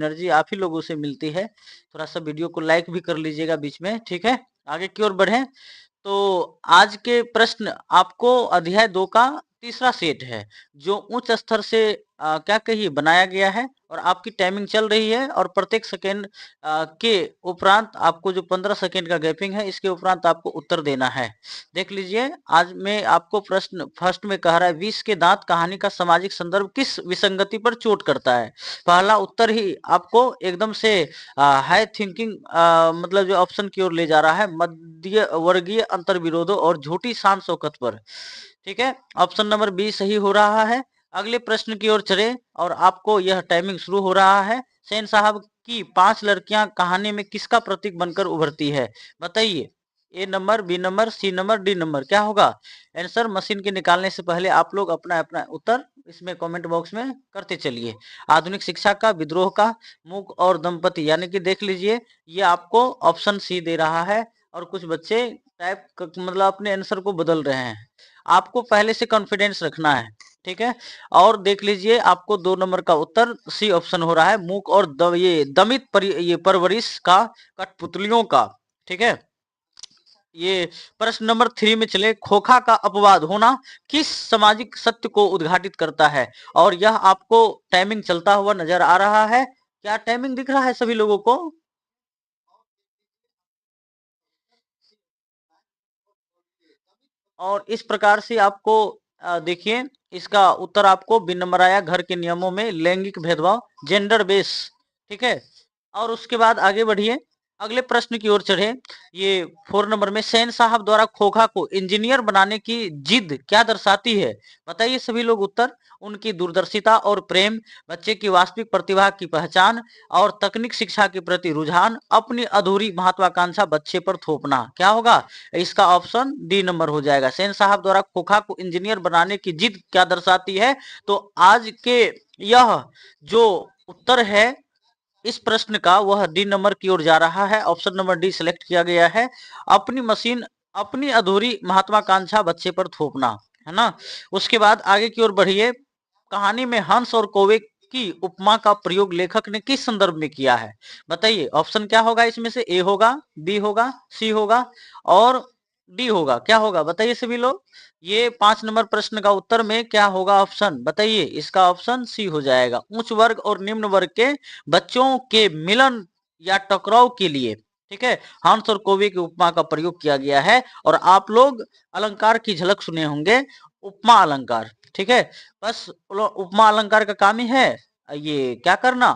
Energy आप ही लोगों से मिलती है। थोड़ा सा वीडियो को लाइक भी कर लीजिएगा बीच में, ठीक है। आगे की ओर बढ़े तो आज के प्रश्न आपको अध्याय 2 का तीसरा सेट है, जो उच्च स्तर से क्या कहिए बनाया गया है, और आपकी टाइमिंग चल रही है, और प्रत्येक सेकेंड के उपरांत आपको जो 15 सेकेंड का गैपिंग है, इसके उपरांत आपको उत्तर देना है। देख लीजिए, आज मैं आपको प्रश्न फर्स्ट में कह रहा है, विष के दांत कहानी का सामाजिक संदर्भ किस विसंगति पर चोट करता है। पहला उत्तर ही आपको एकदम से हाई थिंकिंग मतलब जो ऑप्शन की ओर ले जा रहा है, मध्य वर्गीय अंतर विरोधों और झूठी शान शौकत पर, ठीक है। ऑप्शन नंबर बी सही हो रहा है। अगले प्रश्न की ओर चले, और आपको यह टाइमिंग शुरू हो रहा है। सेन साहब की 5 लड़कियां कहानी में किसका प्रतीक बनकर उभरती है, बताइए। A number, B number, C number, D number, क्या होगा आंसर। मशीन के निकालने से पहले आप लोग अपना अपना उत्तर इसमें कमेंट बॉक्स में करते चलिए। आधुनिक शिक्षा का, विद्रोह का, मूक और दंपति, यानी कि देख लीजिए, ये आपको ऑप्शन सी दे रहा है, और कुछ बच्चे टाइप मतलब अपने आंसर को बदल रहे हैं। आपको पहले से कॉन्फिडेंस रखना है, ठीक है। और देख लीजिए, आपको 2 नंबर का उत्तर सी ऑप्शन हो रहा है, मूक और ये दमित ये परवरिश का, कठपुतलियों का, ठीक है। ये प्रश्न नंबर 3 में चले, खोखा का अपवाद होना किस सामाजिक सत्य को उद्घाटित करता है, और यह आपको टाइमिंग चलता हुआ नजर आ रहा है। क्या टाइमिंग दिख रहा है सभी लोगों को? और इस प्रकार से आपको देखिए, इसका उत्तर आपको बी नंबर आया, घर के नियमों में लैंगिक भेदभाव, जेंडर बेस, ठीक है। और उसके बाद आगे बढ़िए, अगले प्रश्न की ओर चढ़े। ये 4 नंबर में, सेन साहब द्वारा खोखा को इंजीनियर बनाने की जिद क्या दर्शाती है, बताइए सभी लोग उत्तर। उनकी दूरदर्शिता और प्रेम, बच्चे की वास्तविक प्रतिभा की पहचान, और तकनीक शिक्षा के प्रति रुझान, अपनी अधूरी महत्वाकांक्षा बच्चे पर थोपना, क्या होगा इसका ऑप्शन डी नंबर हो जाएगा। सेन साहब द्वारा खोखा को इंजीनियर बनाने की जिद क्या दर्शाती है, तो आज के यह जो उत्तर है इस प्रश्न का, वह डी नंबर की ओर जा रहा है। ऑप्शन नंबर डी सिलेक्ट किया गया है। अपनी मशीन, अपनी अधूरी महत्वाकांक्षा बच्चे पर थोपना, है ना। उसके बाद आगे की ओर बढ़िए, कहानी में हंस और कौवे की उपमा का प्रयोग लेखक ने किस संदर्भ में किया है, बताइए। ऑप्शन क्या होगा इसमें से, ए होगा, बी होगा, सी होगा, और डी होगा, क्या होगा बताइए सभी लोग। ये 5 नंबर प्रश्न का उत्तर में क्या होगा ऑप्शन, बताइए। इसका ऑप्शन सी हो जाएगा, उच्च वर्ग और निम्न वर्ग के बच्चों के मिलन या टकराव के लिए, ठीक है, हंस और कौवे की उपमा का प्रयोग किया गया है। और आप लोग अलंकार की झलक सुने होंगे, उपमा अलंकार, ठीक है। बस उपमा अलंकार का काम ही है ये क्या करना,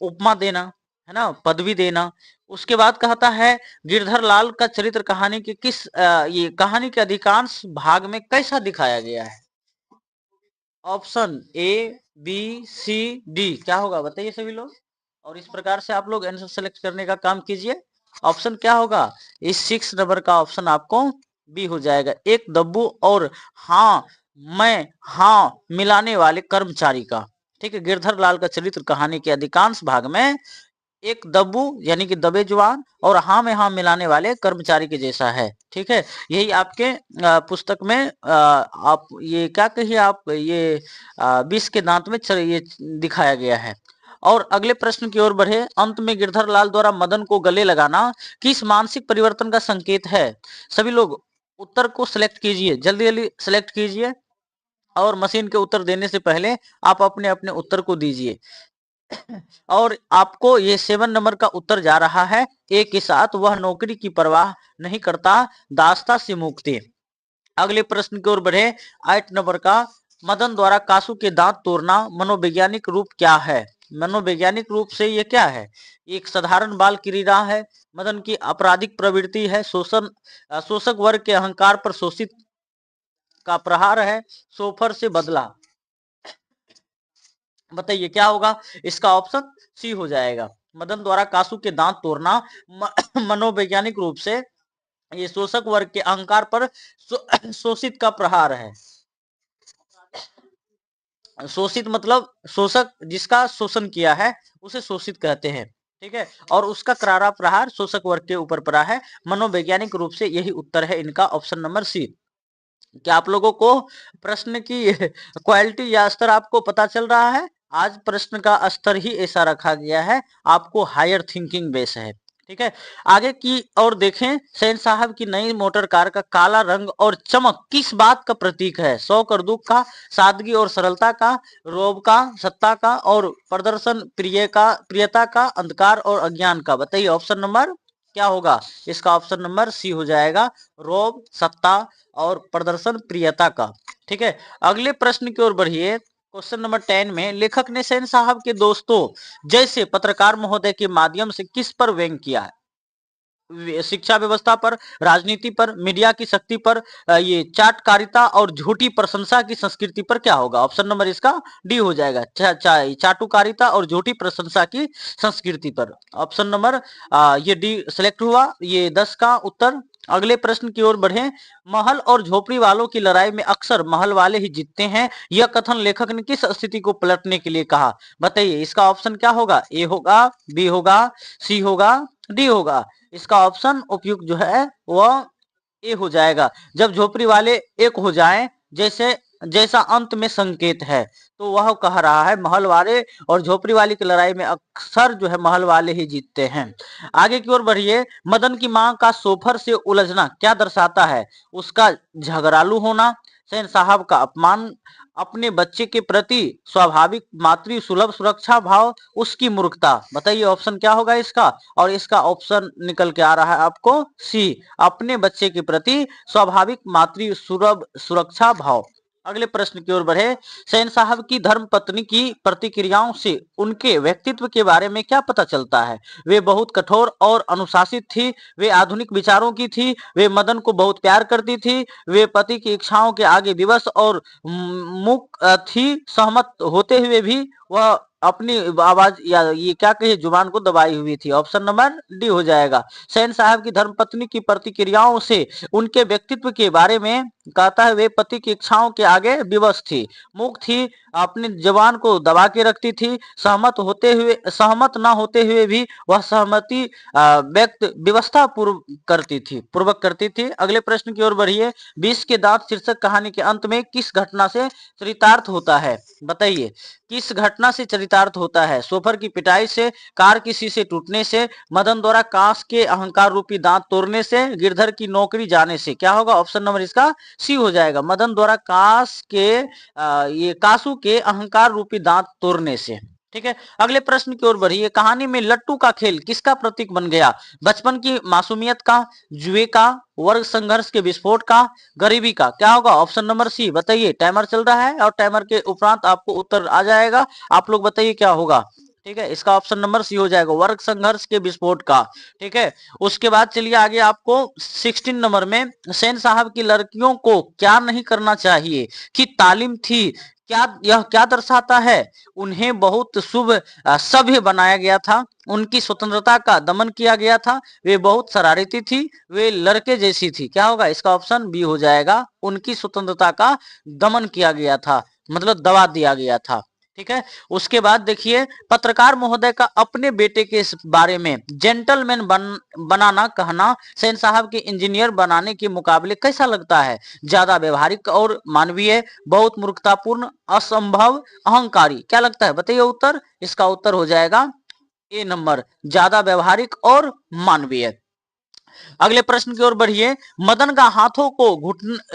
उपमा देना, है ना, पदवी देना। उसके बाद कहता है, गिरधर लाल का चरित्र कहानी के किस ये कहानी के अधिकांश भाग में कैसा दिखाया गया है, option A, B, C, D, क्या होगा बताइए सभी लोग। और इस प्रकार से आप लोग आंसर सेलेक्ट करने का काम कीजिए। ऑप्शन क्या होगा, इस 6 नंबर का ऑप्शन आपको बी हो जाएगा, एक दब्बू और हाँ मैं हाँ मिलाने वाले कर्मचारी का, ठीक है। गिरधर लाल का चरित्र कहानी के अधिकांश भाग में एक दब्बू यानी कि दबे जुबान और हाँ में हाँ मिलाने वाले कर्मचारी के जैसा है, ठीक है। यही आपके पुस्तक में आप ये क्या कहिए, आप ये विष के दांत में ये दिखाया गया है। और अगले प्रश्न की ओर बढ़े, अंत में गिरधर लाल द्वारा मदन को गले लगाना किस मानसिक परिवर्तन का संकेत है, सभी लोग उत्तर को सिलेक्ट कीजिए, जल्दी जल्दी सिलेक्ट कीजिए। और मशीन के उत्तर देने से पहले आप अपने अपने उत्तर को दीजिए। और आपको ये 7 नंबर का उत्तर जा रहा है, ए के साथ, वह नौकरी की परवाह नहीं करता, दास्ता से मुक्ति। अगले प्रश्न की ओर बढ़े, 8 नंबर का, मदन द्वारा कासू के दांत तोड़ना मनोवैज्ञानिक रूप क्या है, मनोवैज्ञानिक रूप से ये क्या है, एक साधारण बाल क्रीड़ा है, मदन की आपराधिक प्रवृत्ति है, शोषक वर्ग के अहंकार पर शोषित का प्रहार है, सोफर से बदला, बताइए क्या होगा इसका ऑप्शन सी हो जाएगा। मदन द्वारा कासू के दांत तोड़ना मनोवैज्ञानिक रूप से ये शोषक वर्ग के अहंकार पर शोषित का प्रहार है। शोषित मतलब शोषक जिसका शोषण किया है उसे शोषित कहते हैं, ठीक है। और उसका करारा प्रहार शोषक वर्ग के ऊपर पड़ा है। मनोवैज्ञानिक रूप से यही उत्तर है इनका, ऑप्शन नंबर सी। क्या आप लोगों को प्रश्न की क्वालिटी या स्तर आपको पता चल रहा है? आज प्रश्न का स्तर ही ऐसा रखा गया है, आपको हायर थिंकिंग बेस है। ठीक है, आगे की और देखें। सेन साहब की नई मोटर कार का काला रंग और चमक किस बात का प्रतीक है? शौक और दुख का, सादगी और सरलता का, रोब का, सत्ता का, और प्रदर्शन प्रियता का, अंधकार और अज्ञान का। बताइए ऑप्शन नंबर क्या होगा इसका? ऑप्शन नंबर सी हो जाएगा, रोब, सत्ता और प्रदर्शन प्रियता का। ठीक है, अगले प्रश्न की ओर बढ़िए। क्वेश्चन नंबर 10 में लेखक ने सेन साहब के दोस्तों जैसे पत्रकार महोदय के माध्यम से किस पर व्यंग किया है? शिक्षा व्यवस्था पर, राजनीति पर, मीडिया की शक्ति पर, ये चाटकारिता और झूठी प्रशंसा की संस्कृति पर। क्या होगा? ऑप्शन नंबर इसका डी हो जाएगा, चाटुकारिता और झूठी प्रशंसा की संस्कृति पर। ऑप्शन नंबर ये डी सिलेक्ट हुआ, ये 10 का उत्तर। अगले प्रश्न की ओर बढ़े। महल और झोपड़ी वालों की लड़ाई में अक्सर महल वाले ही जीतते हैं, यह कथन लेखक ने किस स्थिति को पलटने के लिए कहा? बताइए इसका ऑप्शन क्या होगा? ए होगा, बी होगा, सी होगा, डी होगा। इसका ऑप्शन उपयुक्त जो है वह ए हो जाएगा। जब झोपड़ी वाले एक हो जाएं, जैसे जैसा अंत में संकेत है, तो वह कह रहा है महल वाले और झोपड़ी वाली की लड़ाई में अक्सर जो है महल वाले ही जीतते हैं। आगे की ओर बढ़िए। मदन की मां का सोफर से उलझना क्या दर्शाता है? उसका झगड़ालू होना, सेन साहब का अपमान, अपने बच्चे के प्रति स्वाभाविक मातृ सुलभ सुरक्षा भाव, उसकी मूर्खता। बताइए ऑप्शन क्या होगा इसका? और इसका ऑप्शन निकल के आ रहा है आपको सी, अपने बच्चे के प्रति स्वाभाविक मातृ सुलभ सुरक्षा भाव। अगले प्रश्न की ओर बढ़े। सेन साहब की धर्म पत्नी की प्रतिक्रियाओं से उनके व्यक्तित्व के बारे में क्या पता चलता है? वे बहुत कठोर और अनुशासित थी, वे आधुनिक विचारों की थी, वे मदन को बहुत प्यार करती थी, वे पति की इच्छाओं के आगे विवश और मूक थी, सहमत होते हुए भी वह अपनी आवाज या ये क्या कहिए जुबान को दबाई हुई थी। ऑप्शन नंबर डी हो जाएगा। सेन साहब की धर्मपत्नी की प्रतिक्रियाओं से उनके व्यक्तित्व के बारे में कहता है, वे पति की इच्छाओं के आगे विवश थी, मूक थी, अपनी जबान को दबा के रखती थी, सहमत न होते हुए भी वह सहमति व्यक्त व्यवस्था पूर्वक करती थी। अगले प्रश्न की ओर बढ़िए। 20 के दांत शीर्षक कहानी के अंत में किस घटना से चरितार्थ होता है? बताइए किस घटना से चरितार्थ होता है? सोफर की पिटाई से, कार की शीशे टूटने से, मदन द्वारा कांस के अहंकार रूपी दांत तोड़ने से, गिरधर की नौकरी जाने से। क्या होगा? ऑप्शन नंबर इसका सी हो जाएगा, मदन द्वारा ये कासू के अहंकार रूपी दांत तोड़ने से। ठीक है, अगले प्रश्न की ओर बढ़िए। कहानी में लट्टू का खेल किसका प्रतीक बन गया? बचपन की मासूमियत का, जुए का, वर्ग संघर्ष के विस्फोट का, गरीबी का। क्या होगा? Option number C. बताइए, टाइमर चल रहा है और टाइमर के उपरांत आपको उत्तर आ जाएगा, आप लोग बताइए क्या होगा। ठीक है, इसका ऑप्शन नंबर सी हो जाएगा, वर्ग संघर्ष के विस्फोट का। ठीक है, उसके बाद चलिए आगे। आपको 16 नंबर में सेन साहब की लड़कियों को क्या नहीं करना चाहिए कि तालीम थी, क्या यह क्या दर्शाता है? उन्हें बहुत सभ्य बनाया गया था, उनकी स्वतंत्रता का दमन किया गया था, वे बहुत शरारती थी, वे लड़के जैसी थी। क्या होगा? इसका ऑप्शन बी हो जाएगा, उनकी स्वतंत्रता का दमन किया गया था, मतलब दबा दिया गया था। ठीक है, उसके बाद देखिए। पत्रकार महोदय का अपने बेटे के बारे में जेंटलमैन बनाना कहना सेन साहब के इंजीनियर बनाने के मुकाबले कैसा लगता है? ज्यादा व्यवहारिक और मानवीय, बहुत मूर्खतापूर्ण, असंभव, अहंकारी। क्या लगता है? बताइए उत्तर। इसका उत्तर हो जाएगा ए नंबर, ज्यादा व्यवहारिक और मानवीय। अगले प्रश्न की ओर बढ़िए। मदन का हाथों को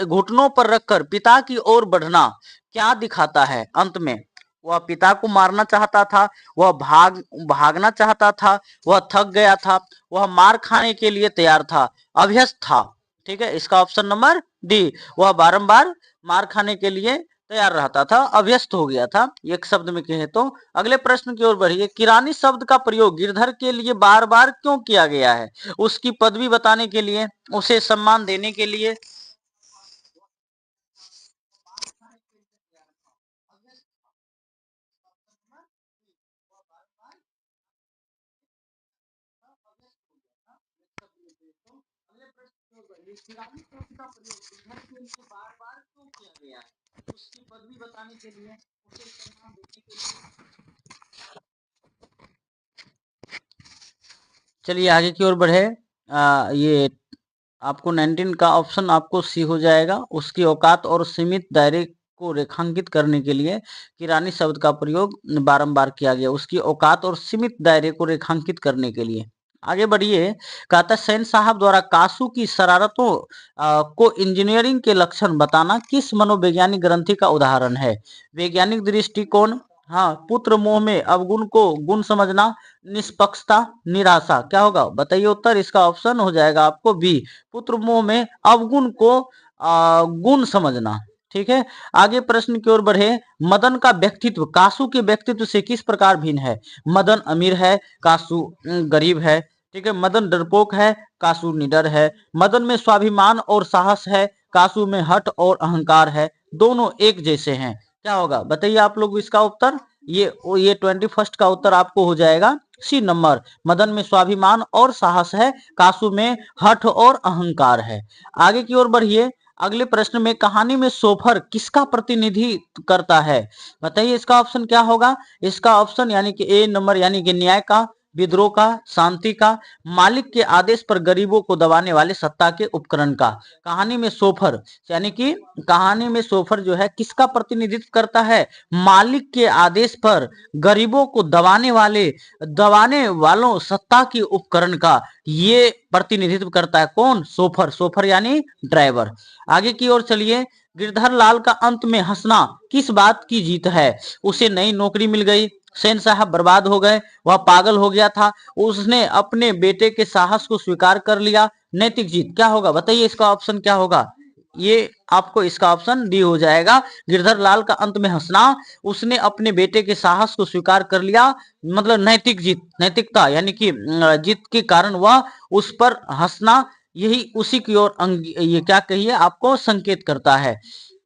घुटनों पर रखकर पिता की ओर बढ़ना क्या दिखाता है? अंत में वह पिता को मारना चाहता था, वह भागना चाहता था, वह थक गया था, वह मार खाने के लिए तैयार था, अभ्यस्त था। ठीक है, इसका ऑप्शन नंबर डी, वह बारंबार मार खाने के लिए तैयार रहता था, अभ्यस्त हो गया था, एक शब्द में कहे तो। अगले प्रश्न की ओर बढ़िए। किरानी शब्द का प्रयोग गिरधर के लिए बार बार क्यों किया गया है? उसकी पदवी बताने के लिए, उसे सम्मान देने के लिए, उसकी पदवी बताने के लिए, उसे सम्मान देने के लिए। चलिए आगे की ओर बढ़े। ये आपको 19 का ऑप्शन आपको सी हो जाएगा, उसकी औकात और सीमित दायरे को रेखांकित करने के लिए किरानी शब्द का प्रयोग बारंबार किया गया, उसकी औकात और सीमित दायरे को रेखांकित करने के लिए। आगे बढ़िए, कहता है सेन साहब द्वारा कासू की शरारतों को इंजीनियरिंग के लक्षण बताना किस मनोवैज्ञानिक ग्रंथि का उदाहरण है? वैज्ञानिक दृष्टिकोण, हाँ, पुत्र मोह में अवगुण को गुण समझना, निष्पक्षता, निराशा, क्या होगा बताइए उत्तर? इसका ऑप्शन हो जाएगा आपको बी, पुत्र मोह में अवगुण को गुण समझना। ठीक है, आगे प्रश्न की ओर बढ़े। मदन का व्यक्तित्व कासू के व्यक्तित्व से किस प्रकार भिन्न है? मदन अमीर है, कासू गरीब है। ठीक है, मदन डरपोक है, कासू निडर है। मदन में स्वाभिमान और साहस है, कासू में हठ और अहंकार है। दोनों एक जैसे हैं, क्या होगा बताइए आप लोग इसका उत्तर? ये 21 का उत्तर आपको हो जाएगा सी नंबर। मदन में स्वाभिमान और साहस है, कासू में हठ और अहंकार है। आगे की ओर बढ़िए। अगले प्रश्न में कहानी में सोफर किसका प्रतिनिधित्व करता है? बताइए इसका ऑप्शन क्या होगा? इसका ऑप्शन यानी कि ए नंबर यानी कि न्याय का, विद्रोह का, शांति का, मालिक के आदेश पर गरीबों को दबाने वाले सत्ता के उपकरण का। कहानी में सोफर यानी कि कहानी में सोफर जो है किसका प्रतिनिधित्व करता है? मालिक के आदेश पर गरीबों को दबाने वालों सत्ता के उपकरण का ये प्रतिनिधित्व करता है। कौन? सोफर। सोफर यानी ड्राइवर। आगे की ओर चलिए। गिरधर लाल का अंत में हंसना किस बात की जीत है? उसे नई नौकरी मिल गई, सेन साहब बर्बाद हो गए, वह पागल हो गया था, उसने अपने बेटे के साहस को स्वीकार कर लिया, नैतिक जीत, क्या होगा बताइए इसका ऑप्शन क्या होगा? ये आपको इसका ऑप्शन डी हो जाएगा। गिरधर लाल का अंत में हंसना, उसने अपने बेटे के साहस को स्वीकार कर लिया, मतलब नैतिक जीत, नैतिकता यानी कि जीत के कारण वह उस पर हंसना, यही उसी की ओर ये क्या कहिए आपको संकेत करता है।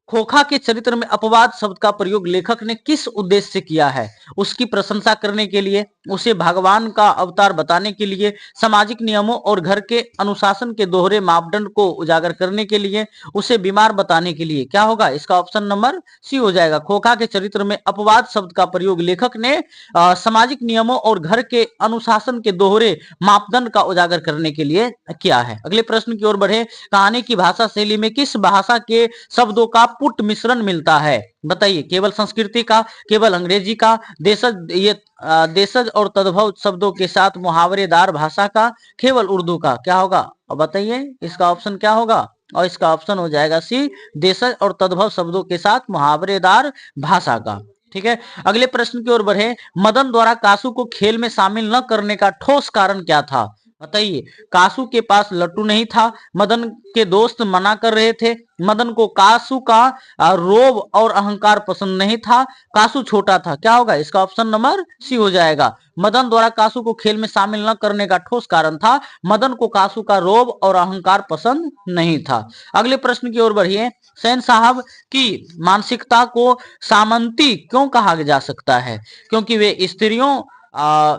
खोखा के चरित्र में अपवाद शब्द का प्रयोग लेखक ने किस उद्देश्य से किया है? उसकी प्रशंसा करने के लिए, उसे भगवान का अवतार बताने के लिए, सामाजिक नियमों और घर के अनुशासन के दोहरे मापदंड को उजागर करने के लिए, उसे बीमार बताने के लिए, क्या होगा? इसका ऑप्शन नंबर सी हो जाएगा। खोखा के चरित्र में अपवाद शब्द का प्रयोग लेखक ने सामाजिक नियमों और घर के अनुशासन के दोहरे मापदंड का उजागर करने के लिए किया है। अगले प्रश्न की ओर बढ़े। कहानी की भाषा शैली में किस भाषा के शब्दों का पुट मिश्रण मिलता है? बताइए, केवल संस्कृति का, केवल अंग्रेजी का, देशज और तद्भव शब्दों के साथ मुहावरेदार भाषा का, केवल उर्दू का, क्या होगा? अब बताइए इसका ऑप्शन क्या होगा? और इसका ऑप्शन हो जाएगा सी, देशज और तद्भव शब्दों के साथ मुहावरेदार भाषा का। ठीक है, अगले प्रश्न की ओर बढ़े। मदन द्वारा कासू को खेल में शामिल न करने का ठोस कारण क्या था? बताइए। कासू के पास लट्टू नहीं था, मदन के दोस्त मना कर रहे थे, मदन को कासू का रोब और अहंकार पसंद नहीं था, कासू छोटा था, क्या होगा? इसका ऑप्शन नंबर सी हो जाएगा। मदन द्वारा कासू को खेल में शामिल न करने का ठोस कारण था, मदन को कासू का रोब और अहंकार पसंद नहीं था। अगले प्रश्न की ओर बढ़िए। सेन साहब की मानसिकता को सामंती क्यों कहा जा सकता है? क्योंकि वे स्त्रियों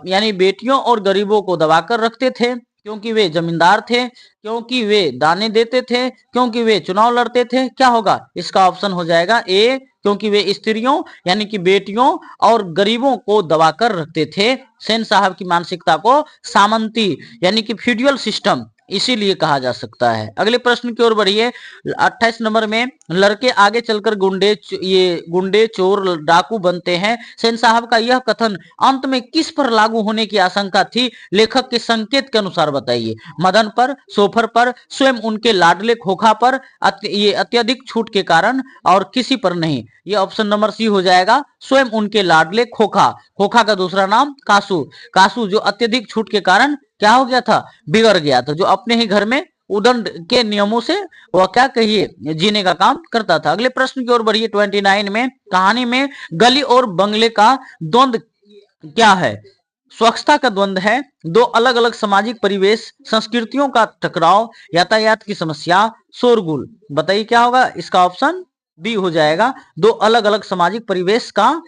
यानी बेटियों और गरीबों को दबाकर रखते थे, क्योंकि वे जमींदार थे, क्योंकि वे दाने देते थे, क्योंकि वे चुनाव लड़ते थे, क्या होगा? इसका ऑप्शन हो जाएगा ए, क्योंकि वे स्त्रियों यानी कि बेटियों और गरीबों को दबाकर रखते थे। सेन साहब की मानसिकता को सामंती यानी कि फ्यूडल सिस्टम इसीलिए कहा जा सकता है। अगले प्रश्न की ओर बढ़िए। 28 नंबर में लड़के आगे चलकर गुंडे चोर डाकू बनते हैं, सेन साहब का यह कथन अंत में किस पर लागू होने की आशंका थी? लेखक के संकेत के अनुसार बताइए। मदन पर, सोफर पर, स्वयं उनके लाडले खोखा पर, ये अत्यधिक छूट के कारण, और किसी पर नहीं। ये ऑप्शन नंबर सी हो जाएगा, स्वयं उनके लाडले खोखा। खोखा का दूसरा नाम कासू। कासू जो अत्यधिक छूट के कारण क्या हो गया था? बिगड़ गया था, जो अपने ही घर में उदंड के नियमों से वह क्या कहिए जीने का काम करता था। अगले प्रश्न की ओर बढ़िए। 29 में कहानी में गली और बंगले का द्वंद क्या है? स्वच्छता का द्वंद है, दो अलग अलग सामाजिक परिवेश, संस्कृतियों का टकराव, यातायात की समस्या, शोरगुल, बताइए क्या होगा? इसका ऑप्शन बी हो जाएगा, दो अलग अलग सामाजिक परिवेश का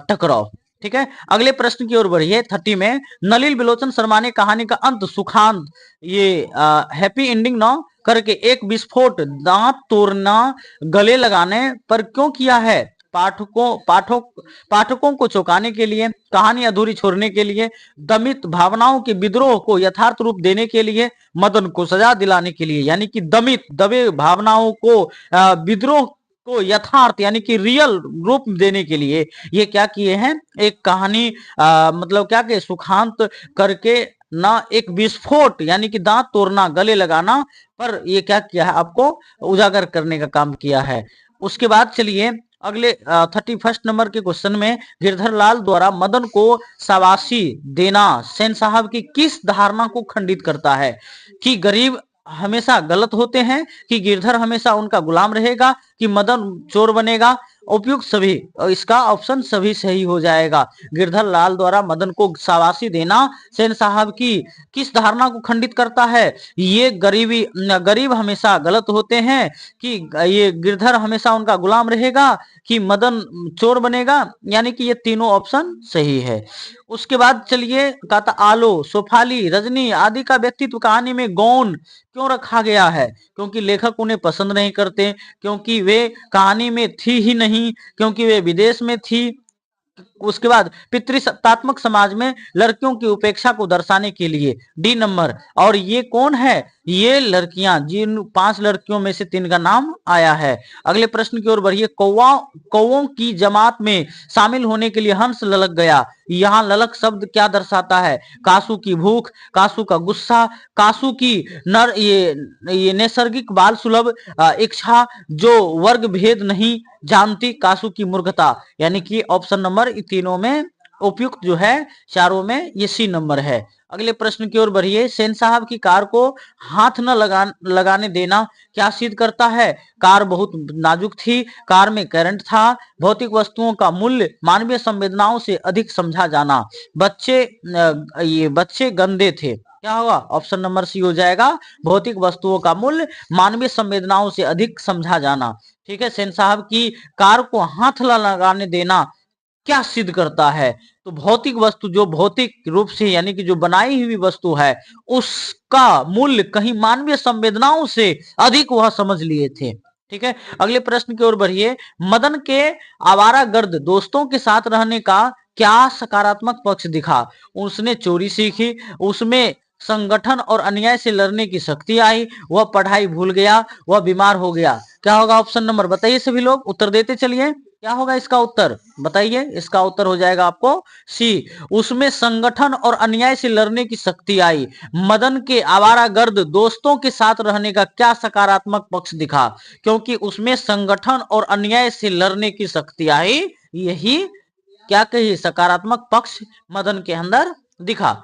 टकराव। ठीक है, अगले प्रश्न की ओर बढ़िए। 30 में नलिल बिलोचन शर्मा ने कहानी का अंत सुखांत ये हैप्पी एंडिंग न करके एक विस्फोट, दांत तोड़ना, गले लगाने पर क्यों किया है? पाठकों को चौंकाने के लिए, कहानी अधूरी छोड़ने के लिए, दमित भावनाओं के विद्रोह को यथार्थ रूप देने के लिए, मदन को सजा दिलाने के लिए, यानी कि दमित दबे भावनाओं को विद्रोह को यथार्थ यानी कि रियल रूप देने के लिए ये क्या किए हैं, एक कहानी मतलब क्या कि सुखांत करके ना एक विस्फोट यानी कि दांत तोड़ना गले लगाना पर ये क्या किया है, आपको उजागर करने का काम किया है। उसके बाद चलिए अगले 31 नंबर के क्वेश्चन में, गिरधर लाल द्वारा मदन को शाबाशी देना सेन साहब की किस धारणा को खंडित करता है, कि गरीब हमेशा गलत होते हैं, कि गिरधर हमेशा उनका गुलाम रहेगा, कि मदन चोर बनेगा। उपयुक्त सभी, इसका ऑप्शन सभी सही हो जाएगा। गिरधर लाल द्वारा मदन को शाबाशी देना सेन साहब की किस धारणा को खंडित करता है, ये गरीब हमेशा गलत होते हैं, कि ये गिरधर हमेशा उनका गुलाम रहेगा, कि मदन चोर बनेगा, यानी कि ये तीनों ऑप्शन सही है। उसके बाद चलिए कहता आलो सोफाली रजनी आदि का व्यक्तित्व कहानी में गौण क्यों रखा गया है, क्योंकि लेखक उन्हें पसंद नहीं करते, क्योंकि वे कहानी में थी ही नहीं, क्योंकि वे विदेश में थी। उसके बाद पितृसत्तात्मक समाज में लड़कियों की उपेक्षा को दर्शाने के लिए, डी नंबर। और ये कौन है, ये लड़कियां, जिन 5 लड़कियों में से 3 का नाम आया है। अगले प्रश्न की ओर बढ़िए, कौओं की जमात में शामिल होने के लिए हंस ललक गया, यहाँ ललक शब्द क्या दर्शाता है, कासू की भूख, कासू का गुस्सा, कासू की ये नैसर्गिक बाल सुलभ इच्छा जो वर्ग भेद नहीं जानती, कासू की मूर्खता। यानी कि ऑप्शन नंबर तीनों में उपयुक्त जो है, चारों में ये सी नंबर है। अगले प्रश्न की ओर बढ़िए, सेन साहब की कार को हाथ न लगाने देना क्या सिद्ध करता है, कार बहुत नाजुक थी, कार में करंट था, भौतिक वस्तुओं का मूल्य मानवीय संवेदनाओं से अधिक समझा जाना, ये बच्चे गंदे थे। क्या होगा, ऑप्शन नंबर सी हो जाएगा, भौतिक वस्तुओं का मूल्य मानवीय संवेदनाओं से अधिक समझा जाना। ठीक है, सेन साहब की कार को हाथ लगाने देना क्या सिद्ध करता है, तो भौतिक वस्तु जो भौतिक रूप से यानी कि जो बनाई हुई वस्तु है उसका मूल्य कहीं मानवीय संवेदनाओं से अधिक वह समझ लिए थे। ठीक है, अगले प्रश्न की ओर बढ़िए, मदन के आवारागर्द दोस्तों के साथ रहने का क्या सकारात्मक पक्ष दिखा, उसने चोरी सीखी, उसमें संगठन और अन्याय से लड़ने की शक्ति आई, वह पढ़ाई भूल गया, वह बीमार हो गया। क्या होगा ऑप्शन नंबर, बताइए सभी लोग उत्तर देते चलिए, क्या होगा इसका उत्तर बताइए। इसका उत्तर हो जाएगा आपको सी, उसमें संगठन और अन्याय से लड़ने की शक्ति आई। मदन के आवारागर्द दोस्तों के साथ रहने का क्या सकारात्मक पक्ष दिखा, क्योंकि उसमें संगठन और अन्याय से लड़ने की शक्ति आई, यही क्या कही सकारात्मक पक्ष मदन के अंदर दिखा।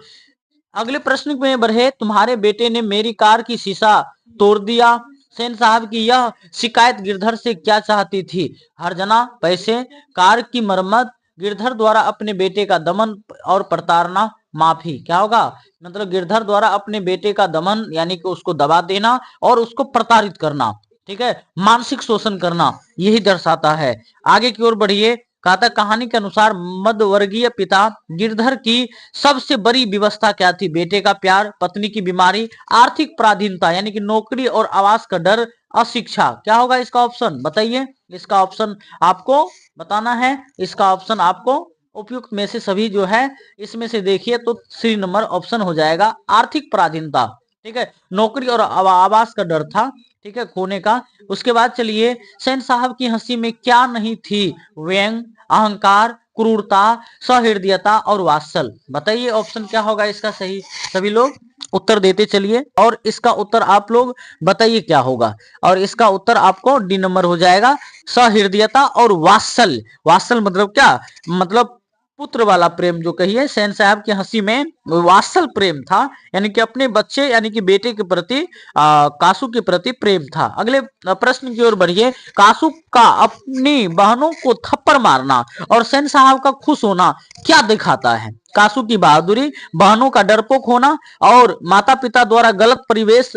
अगले प्रश्न में बढ़े, तुम्हारे बेटे ने मेरी कार की शीशा तोड़ दिया, सेन साहब की यह शिकायत गिरधर से क्या चाहती थी, हर्जना पैसे, कार की मरम्मत, गिरधर द्वारा अपने बेटे का दमन और प्रताड़ना, माफी। क्या होगा, मतलब गिरधर द्वारा अपने बेटे का दमन यानी कि उसको दबा देना और उसको प्रताड़ित करना, ठीक है, मानसिक शोषण करना, यही दर्शाता है। आगे की ओर बढ़िए, कहता कहानी के अनुसार मध्यवर्गीय पिता गिरधर की सबसे बड़ी व्यवस्था क्या थी, बेटे का प्यार, पत्नी की बीमारी, आर्थिक पराधीनता यानी कि नौकरी और आवास का डर, अशिक्षा। क्या होगा इसका ऑप्शन बताइए, इसका ऑप्शन आपको बताना है, इसका ऑप्शन आपको उपयुक्त में से सभी जो है इसमें से देखिए तो सी नंबर ऑप्शन हो जाएगा, आर्थिक पराधीनता। ठीक है, नौकरी और आवास का डर था, ठीक है, खोने का। उसके बाद चलिए, सेन साहब की हंसी में क्या नहीं थी, व्यंग, अहंकार, क्रूरता, सहृदयता और वात्सल। बताइए ऑप्शन क्या होगा इसका सही, सभी लोग उत्तर देते चलिए और इसका उत्तर आप लोग बताइए क्या होगा, और इसका उत्तर आपको डी नंबर हो जाएगा, सहृदयता और वात्सल। वात्सल मतलब क्या, मतलब पुत्र वाला प्रेम जो कहिए, सेन साहब की हंसी में वात्सल प्रेम था, यानी कि अपने बच्चे यानी कि बेटे के प्रति कासू के प्रति प्रेम था। अगले प्रश्न की ओर बढ़िए, कासू का अपनी बहनों को थप्पड़ मारना और सेन साहब का खुश होना क्या दिखाता है, कासू की बहादुरी, बहनों का डरपोक होना और माता पिता द्वारा गलत परिवेश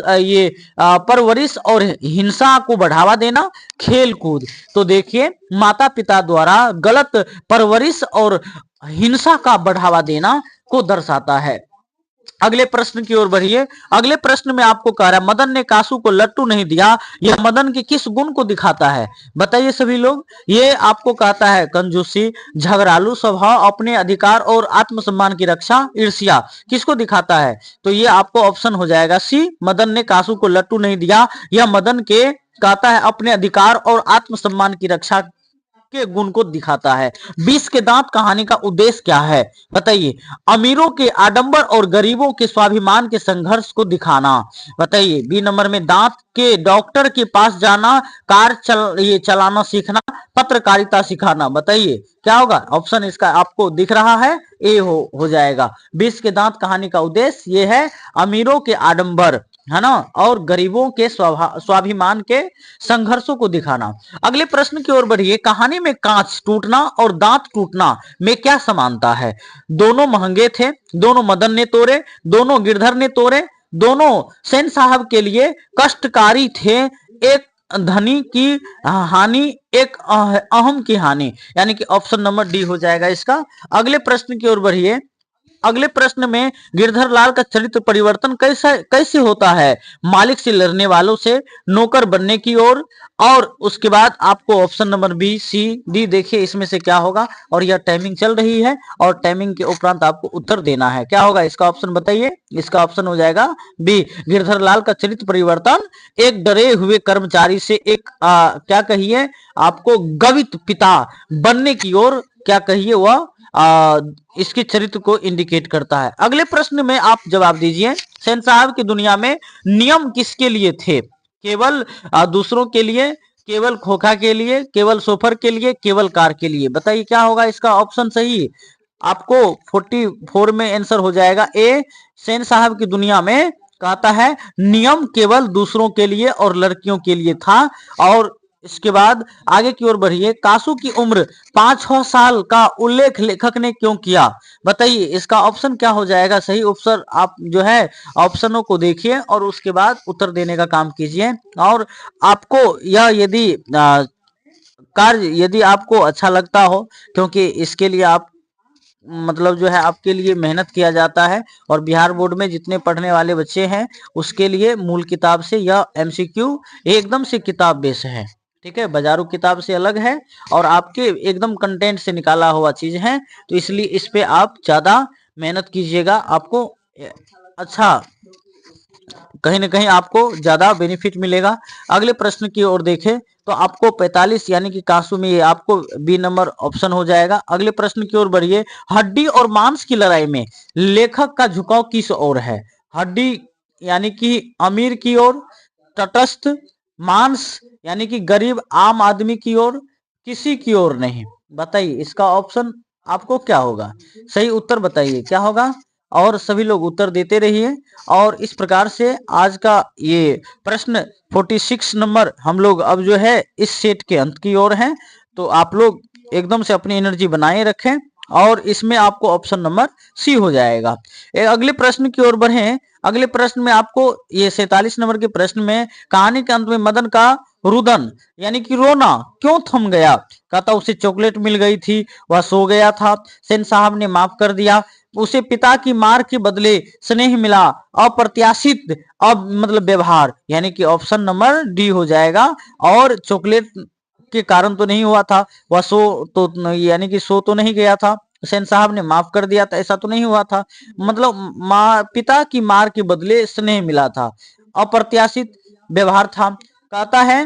परवरिश और हिंसा को बढ़ावा देना, खेल कूद। तो देखिए, माता पिता द्वारा गलत परवरिश और हिंसा का बढ़ावा देना को दर्शाता है। अगले प्रश्न की ओर बढ़िए, अगले प्रश्न में आपको कह रहा है मदन ने कासू को लट्टू नहीं दिया, यह मदन के किस गुण को दिखाता है, बताइए सभी लोग। ये आपको कहता है कंजूसी, झगड़ालू स्वभाव, अपने अधिकार और आत्मसम्मान की रक्षा, ईर्ष्या। किसको दिखाता है, तो ये आपको ऑप्शन हो जाएगा सी, मदन ने कासू को लट्टू नहीं दिया, यह मदन के कहता है अपने अधिकार और आत्मसम्मान की रक्षा के गुण को दिखाता है। 20 के दांत कहानी का उद्देश्य क्या है बताइए। अमीरों के आडंबर और गरीबों के स्वाभिमान के संघर्ष को दिखाना। बताइए। बी नंबर में दांत के डॉक्टर के पास जाना, कार चलाना सीखना, पत्रकारिता सिखाना। बताइए क्या होगा ऑप्शन इसका आपको दिख रहा है, ए हो जाएगा। 20 के दांत कहानी का उद्देश्य ये है अमीरों के आडंबर है ना और गरीबों के स्वाभिमान के संघर्षों को दिखाना। अगले प्रश्न की ओर बढ़िए। कहानी में कांच टूटना और दांत टूटना में क्या समानता है। दोनों महंगे थे, दोनों मदन ने तोड़े, दोनों गिरधर ने तोड़े, दोनों सेन साहब के लिए कष्टकारी थे। एक धनी की हानि, एक अहम की हानि, यानी कि ऑप्शन नंबर डी हो जाएगा इसका। अगले प्रश्न की ओर बढ़िए। अगले प्रश्न में गिरधर लाल का चरित्र परिवर्तन कैसे होता है। मालिक से लड़ने वालों से नौकर बनने की ओर। और उसके बाद आपको option number B, C, D देखिए इसमें से क्या होगा। और यह टाइमिंग चल रही है और टाइमिंग के उपरांत आपको उत्तर देना है। क्या होगा इसका ऑप्शन बताइए। इसका ऑप्शन हो जाएगा बी। गिरधर लाल का चरित्र परिवर्तन एक डरे हुए कर्मचारी से एक क्या कहिए आपको गवित पिता बनने की ओर क्या कहिए वह इसके चरित्र को इंडिकेट करता है। अगले प्रश्न में आप जवाब दीजिए। सेन साहब की दुनिया में नियम किसके लिए थे। केवल दूसरों के लिए, केवल खोखा के लिए, केवल सोफर के लिए, केवल कार के लिए। बताइए क्या होगा इसका ऑप्शन सही। आपको 44 में आंसर हो जाएगा ए। सेन साहब की दुनिया में कहता है नियम केवल दूसरों के लिए और लड़कियों के लिए था। और इसके बाद आगे की ओर बढ़िए। कासू की उम्र 5-6 साल का उल्लेख लेखक ने क्यों किया। बताइए इसका ऑप्शन क्या हो जाएगा सही। उत्तर आप जो है ऑप्शनों को देखिए और उसके बाद उत्तर देने का काम कीजिए। और आपको यह यदि कार्य यदि आपको अच्छा लगता हो, क्योंकि इसके लिए आप मतलब जो है आपके लिए मेहनत किया जाता है और बिहार बोर्ड में जितने पढ़ने वाले बच्चे हैं उसके लिए मूल किताब से यह एमसीक्यू एकदम से किताब बेस है। ठीक है, बाजारू किताब से अलग है और आपके एकदम कंटेंट से निकाला हुआ चीज है। तो इसलिए इस पे आप ज्यादा मेहनत कीजिएगा, आपको अच्छा कहीं ना कहीं आपको ज्यादा बेनिफिट मिलेगा। अगले प्रश्न की ओर देखें तो आपको 45 यानी कि कासू में आपको बी नंबर ऑप्शन हो जाएगा। अगले प्रश्न की ओर बढ़िए। हड्डी और मांस की लड़ाई में लेखक का झुकाव किस ओर है। हड्डी यानी कि अमीर की ओर, तटस्थ, मांस यानी कि गरीब आम आदमी की ओर, किसी की ओर नहीं। बताइए इसका ऑप्शन आपको क्या होगा। सही उत्तर बताइए क्या होगा और सभी लोग उत्तर देते रहिए। और इस प्रकार से आज का ये प्रश्न 46 नंबर हम लोग अब जो है इस सेट के अंत की ओर हैं। तो आप लोग एकदम से अपनी एनर्जी बनाए रखें और इसमें आपको ऑप्शन नंबर सी हो जाएगा। अगले प्रश्न की ओर बढ़ें। अगले प्रश्न में आपको ये 47 नंबर के प्रश्न में कहानी के अंत में मदन का रुदन यानी कि रोना क्यों थम गया। कहता उसे चॉकलेट मिल गई थी, वह सो गया था, सेन साहब ने माफ कर दिया, उसे पिता की मार के बदले स्नेह मिला, अप्रत्याशित अब मतलब व्यवहार, यानी कि ऑप्शन नंबर डी हो जाएगा। और चॉकलेट के कारण तो नहीं हुआ था, वह सो तो यानी कि सो तो नहीं गया था, सेन साहब ने माफ कर दिया था, ऐसा तो नहीं हुआ था। मतलब पिता की मार के बदले स्नेह मिला था, अप्रत्याशित व्यवहार था। कहता है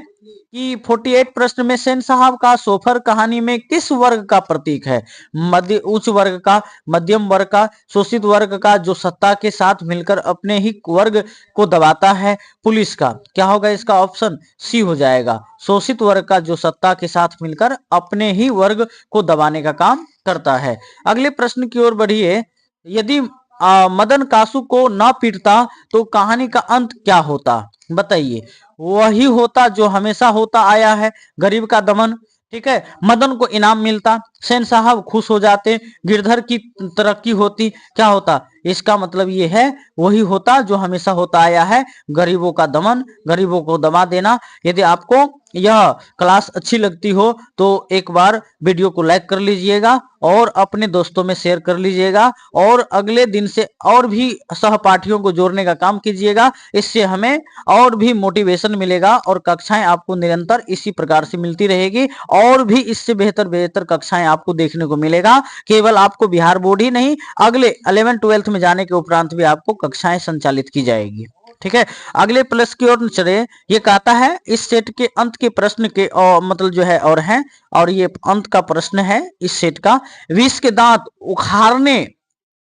कि 48 प्रश्न में सेन साहब का सोफर कहानी में किस वर्ग का प्रतीक है। मध्य उच्च वर्ग का, मध्यम वर्ग का, शोषित वर्ग का जो सत्ता के साथ मिलकर अपने ही वर्ग को दबाता है, पुलिस का। क्या होगा इसका ऑप्शन सी हो जाएगा। शोषित वर्ग का जो सत्ता के साथ मिलकर अपने ही वर्ग को दबाने का काम करता है। अगले प्रश्न की ओर बढ़िए। यदि मदन कासू को न पीटता तो कहानी का अंत क्या होता। बताइए। वही होता जो हमेशा होता आया है, गरीब का दमन। ठीक है, मदन को इनाम मिलता, सेन साहब खुश हो जाते, गिरधर की तरक्की होती। क्या होता इसका मतलब ये है वही होता जो हमेशा होता आया है, गरीबों का दमन, गरीबों को दबा देना। यदि आपको यह क्लास अच्छी लगती हो तो एक बार वीडियो को लाइक कर लीजिएगा और अपने दोस्तों में शेयर कर लीजिएगा और अगले दिन से और भी सहपाठियों को जोड़ने का काम कीजिएगा। इससे हमें और भी मोटिवेशन मिलेगा और कक्षाएं आपको निरंतर इसी प्रकार से मिलती रहेगी और भी इससे बेहतर बेहतर कक्षाएं आपको देखने को मिलेगा। केवल आपको बिहार बोर्ड ही नहीं, अगले 11th 12th में जाने के उपरांत भी आपको कक्षाएं संचालित की जाएगी। ठीक है, अगले प्लस की ओर चले। ये कहता है इस सेट के अंत के प्रश्न के और मतलब जो है और हैं, और ये अंत का प्रश्न है इस सेट का, विष के दांत उखाड़ने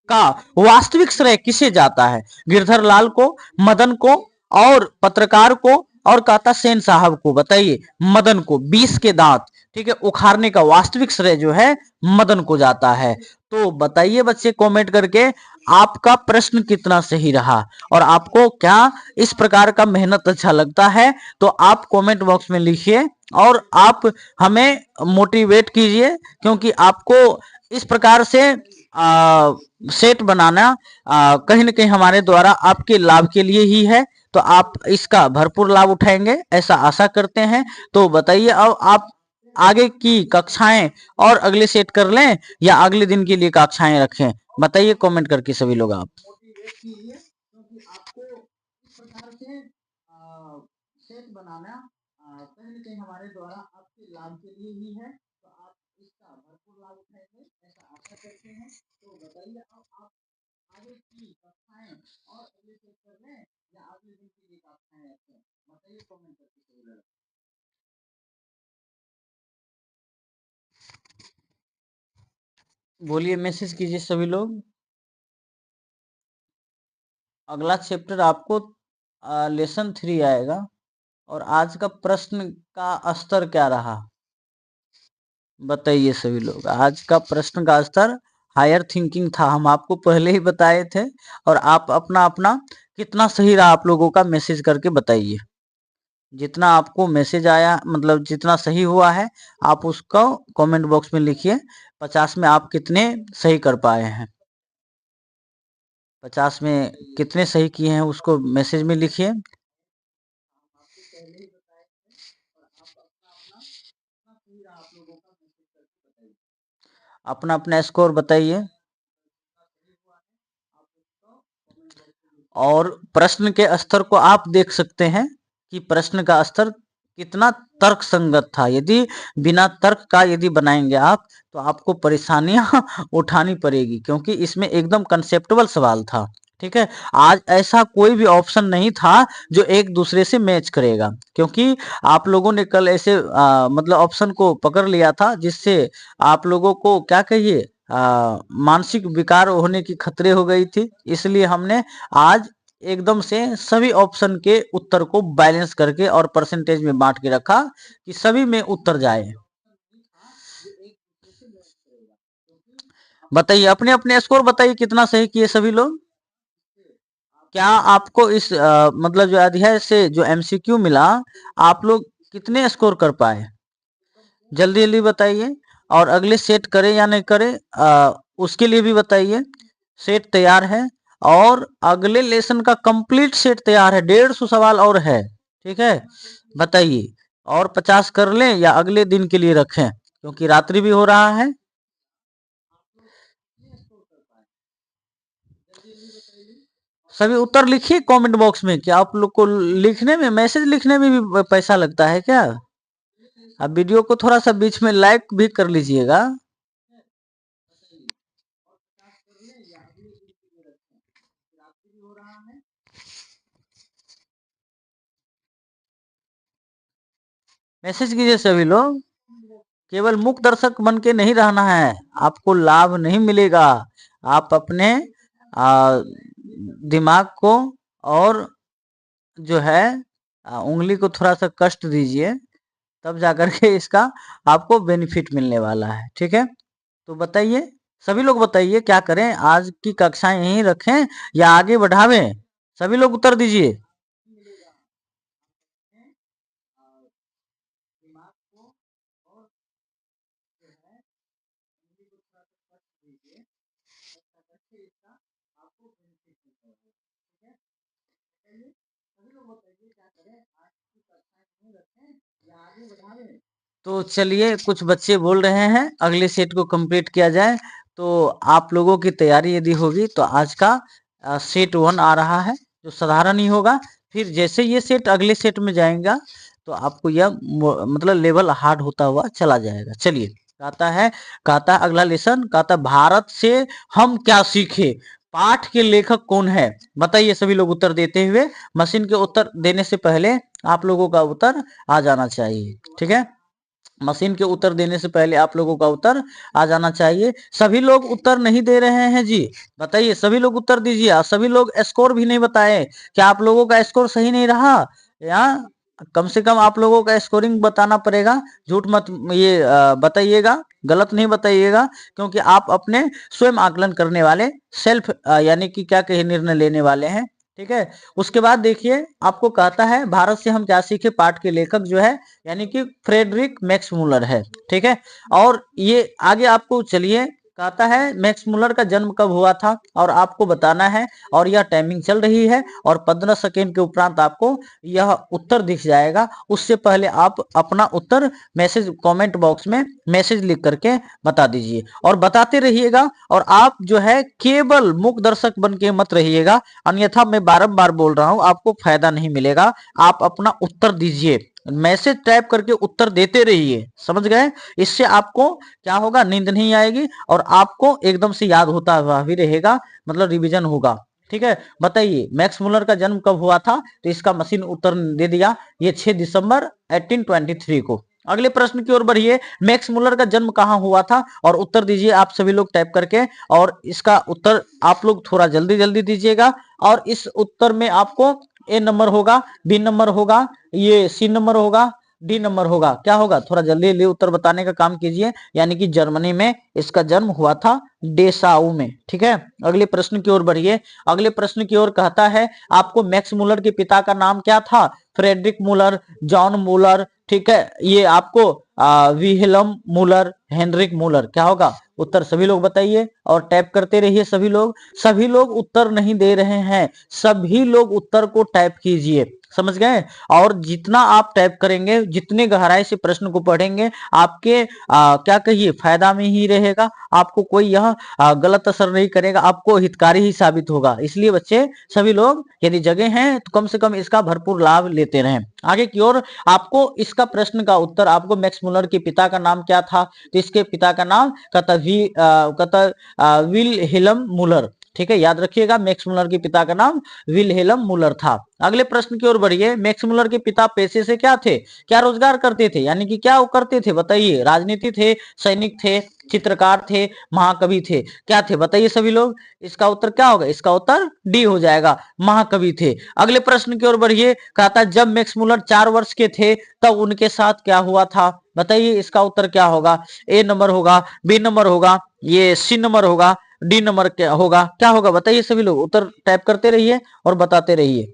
का वास्तविक श्रेय किसे जाता है? गिरधर लाल को, मदन को, और पत्रकार को, और कहता सेन साहब को। बताइए, मदन को 20 के दांत, ठीक है, उखाड़ने का वास्तविक श्रेय जो है मदन को जाता है। तो बताइए बच्चे कमेंट करके आपका प्रश्न कितना सही रहा, और आपको क्या इस प्रकार का मेहनत अच्छा लगता है, तो आप कमेंट बॉक्स में लिखिए और आप हमें मोटिवेट कीजिए, क्योंकि आपको इस प्रकार से सेट बनाना कहीं ना कहीं हमारे द्वारा आपके लाभ के लिए ही है। तो आप इसका भरपूर लाभ उठाएंगे ऐसा आशा करते हैं। तो बताइए अब आप आगे की कक्षाएं और अगले सेट कर लें या अगले दिन के लिए कक्षाएं रखें? बताइए कमेंट करके सभी लोग आप। सेट बनाना कहीं ना कहीं हमारे द्वारा आपके लाभ के लिए ही है। तो आप इसका भरपूर लाभ उठाएंगे ऐसा आशा करते हैं। तो बताइए अब आप आगे की कक्षाएं और अगले सेट कर लें या अगले दिन के लिए कक्षाएं रखें? बताइए कमेंट करके सभी लोग। बोलिए, मैसेज कीजिए सभी लोग। अगला चैप्टर आपको लेसन 3 आएगा, और आज का प्रश्न का स्तर क्या रहा? बताइए सभी लोग, आज का प्रश्न का स्तर हायर थिंकिंग था, हम आपको पहले ही बताए थे, और आप अपना अपना कितना सही रहा आप लोगों का मैसेज करके बताइए। जितना आपको मैसेज आया मतलब जितना सही हुआ है आप उसको कमेंट बॉक्स में लिखिए। 50 में आप कितने सही कर पाए हैं, 50 में कितने सही किए हैं उसको मैसेज में लिखिए। अपना अपना स्कोर बताइए, और प्रश्न के स्तर को आप देख सकते हैं कि प्रश्न का स्तर कितना तर्क संगत था। यदि बिना तर्क का यदि बनाएंगे आप तो आपको परेशानियां उठानी पड़ेगी, क्योंकि इसमें एकदम कंसेप्टुअल सवाल था। ठीक है, आज ऐसा कोई भी ऑप्शन नहीं था जो एक दूसरे से मैच करेगा, क्योंकि आप लोगों ने कल ऐसे मतलब ऑप्शन को पकड़ लिया था जिससे आप लोगों को क्या कहिए मानसिक विकार होने की खतरे हो गई थी। इसलिए हमने आज एकदम से सभी ऑप्शन के उत्तर को बैलेंस करके और परसेंटेज में बांट के रखा कि सभी में उत्तर जाए। बताइए अपने अपने स्कोर बताइए कितना सही किए सभी लोग। क्या आपको इस मतलब जो अध्याय से जो एमसीक्यू मिला आप लोग कितने स्कोर कर पाए? जल्दी जल्दी बताइए, और अगले सेट करें या नहीं करें उसके लिए भी बताइए। सेट तैयार है, और अगले लेसन का कंप्लीट सेट तैयार है, 150 सवाल और है। ठीक है, बताइए और 50 कर लें या अगले दिन के लिए रखें, क्योंकि रात्रि भी हो रहा है। सभी उत्तर लिखिए कमेंट बॉक्स में। क्या आप लोग को लिखने में मैसेज लिखने में भी पैसा लगता है क्या? अब वीडियो को थोड़ा सा बीच में लाइक भी कर लीजिएगा। मैसेज कीजिए सभी लोग। केवल मुख दर्शक बन के नहीं रहना है, आपको लाभ नहीं मिलेगा। आप अपने दिमाग को और जो है उंगली को थोड़ा सा कष्ट दीजिए, तब जाकर के इसका आपको बेनिफिट मिलने वाला है। ठीक है, तो बताइए सभी लोग, बताइए क्या करें, आज की कक्षाएं यहीं रखें या आगे बढ़ावें? सभी लोग उत्तर दीजिए। तो चलिए, कुछ बच्चे बोल रहे हैं अगले सेट को कंप्लीट किया जाए। तो आप लोगों की तैयारी यदि होगी तो आज का सेट 1 आ रहा है जो साधारण ही होगा। फिर जैसे ये सेट अगले सेट में जाएगा तो आपको यह मतलब लेवल हार्ड होता हुआ चला जाएगा। चलिए, कहता है अगला लेसन, कहता भारत से हम क्या सीखे। पाठ के लेखक कौन है? बताइए सभी लोग उत्तर देते हुए। मशीन के उत्तर देने से पहले आप लोगों का उत्तर आ जाना चाहिए। ठीक है, मशीन के उत्तर देने से पहले आप लोगों का उत्तर आ जाना चाहिए। सभी लोग उत्तर नहीं दे रहे हैं जी, बताइए सभी लोग उत्तर दीजिए। सभी लोग स्कोर भी नहीं बताए, क्या आप लोगों का स्कोर सही नहीं रहा? या कम से कम आप लोगों का स्कोरिंग बताना पड़ेगा, झूठ मत ये बताइएगा, गलत नहीं बताइएगा, क्योंकि आप अपने स्वयं आकलन करने वाले सेल्फ यानी कि क्या कहे निर्णय लेने वाले हैं। ठीक है, उसके बाद देखिए आपको कहता है भारत से हम क्या सीखे, पाठ के लेखक जो है यानी कि फ्रेडरिक मैक्स मूलर है। ठीक है, और ये आगे आपको चलिए कहता है मैक्स मूलर का जन्म कब हुआ था और आपको बताना है, और यह टाइमिंग चल रही है और 15 सेकेंड के उपरांत आपको यह उत्तर दिख जाएगा। उससे पहले आप अपना उत्तर मैसेज कमेंट बॉक्स में मैसेज लिख करके बता दीजिए और बताते रहिएगा। और आप जो है केवल मूक दर्शक बन के मत रहिएगा, अन्यथा मैं बारंबार बोल रहा हूं आपको फायदा नहीं मिलेगा। आप अपना उत्तर दीजिए, मैसेज टाइप करके उत्तर देते रहिए, समझ गए? इससे आपको क्या होगा, नींद नहीं आएगी और आपको एकदम से याद होता हुआ भी रहेगा, मतलब रिवीजन होगा। ठीक है, बताइए मैक्स मूलर का जन्म कब हुआ था? तो इसका मशीन उत्तर दे दिया, ये 6 दिसंबर 1823 को। अगले प्रश्न की ओर बढ़िए, मैक्स मूलर का जन्म कहाँ हुआ था? और उत्तर दीजिए आप सभी लोग टाइप करके, और इसका उत्तर आप लोग थोड़ा जल्दी जल्दी दीजिएगा। और इस उत्तर में आपको ए नंबर होगा, बी नंबर होगा, ये सी नंबर होगा, डी नंबर होगा। क्या होगा, थोड़ा जल्दी जल्दी उत्तर बताने का काम कीजिए। यानी कि जर्मनी में इसका जन्म हुआ था, डेसाऊ में। ठीक है, अगले प्रश्न की ओर बढ़िए। अगले प्रश्न की ओर कहता है आपको मैक्स मूलर के पिता का नाम क्या था? Frederick Muller, John Muller. ठीक है, ये आपको विहिलम मूलर, हेनरिक मूलर। क्या होगा उत्तर, सभी लोग बताइए और टाइप करते रहिए। सभी लोग उत्तर नहीं दे रहे हैं, सभी लोग उत्तर को टाइप कीजिए, समझ गए? और जितना आप टाइप करेंगे, जितने गहराई से प्रश्न को पढ़ेंगे, आपके क्या कहिए फायदा में ही रहेगा। आपको कोई यह गलत असर नहीं करेगा, आपको हितकारी ही साबित होगा। इसलिए बच्चे सभी लोग यदि जगह हैं तो कम से कम इसका भरपूर लाभ लेते रहें। आगे की ओर आपको इसका प्रश्न का उत्तर, आपको मैक्स मूलर के पिता का नाम क्या था? तो इसके पिता का नाम विलहेल्म मूलर। ठीक है, याद रखिएगा मैक्स मूलर के पिता का नाम विलहेल्म मूलर था। अगले प्रश्न की ओर बढ़िए, मैक्स मूलर के पिता पेशे से क्या थे, क्या रोजगार करते थे, यानी कि क्या वो करते थे? बताइए, राजनीति थे, सैनिक थे, चित्रकार थे, महाकवि थे, क्या थे? बताइए सभी लोग, इसका उत्तर क्या होगा? इसका उत्तर डी हो जाएगा, महाकवि थे। अगले प्रश्न की ओर बढ़िए, कहता जब मैक्स मूलर 4 वर्ष के थे तब उनके साथ क्या हुआ था? बताइए इसका उत्तर क्या होगा? ए नंबर होगा, बी नंबर होगा, ये सी नंबर होगा, डी नंबर क्या होगा? क्या होगा बताइए सभी लोग, उत्तर टाइप करते रहिए और बताते रहिए।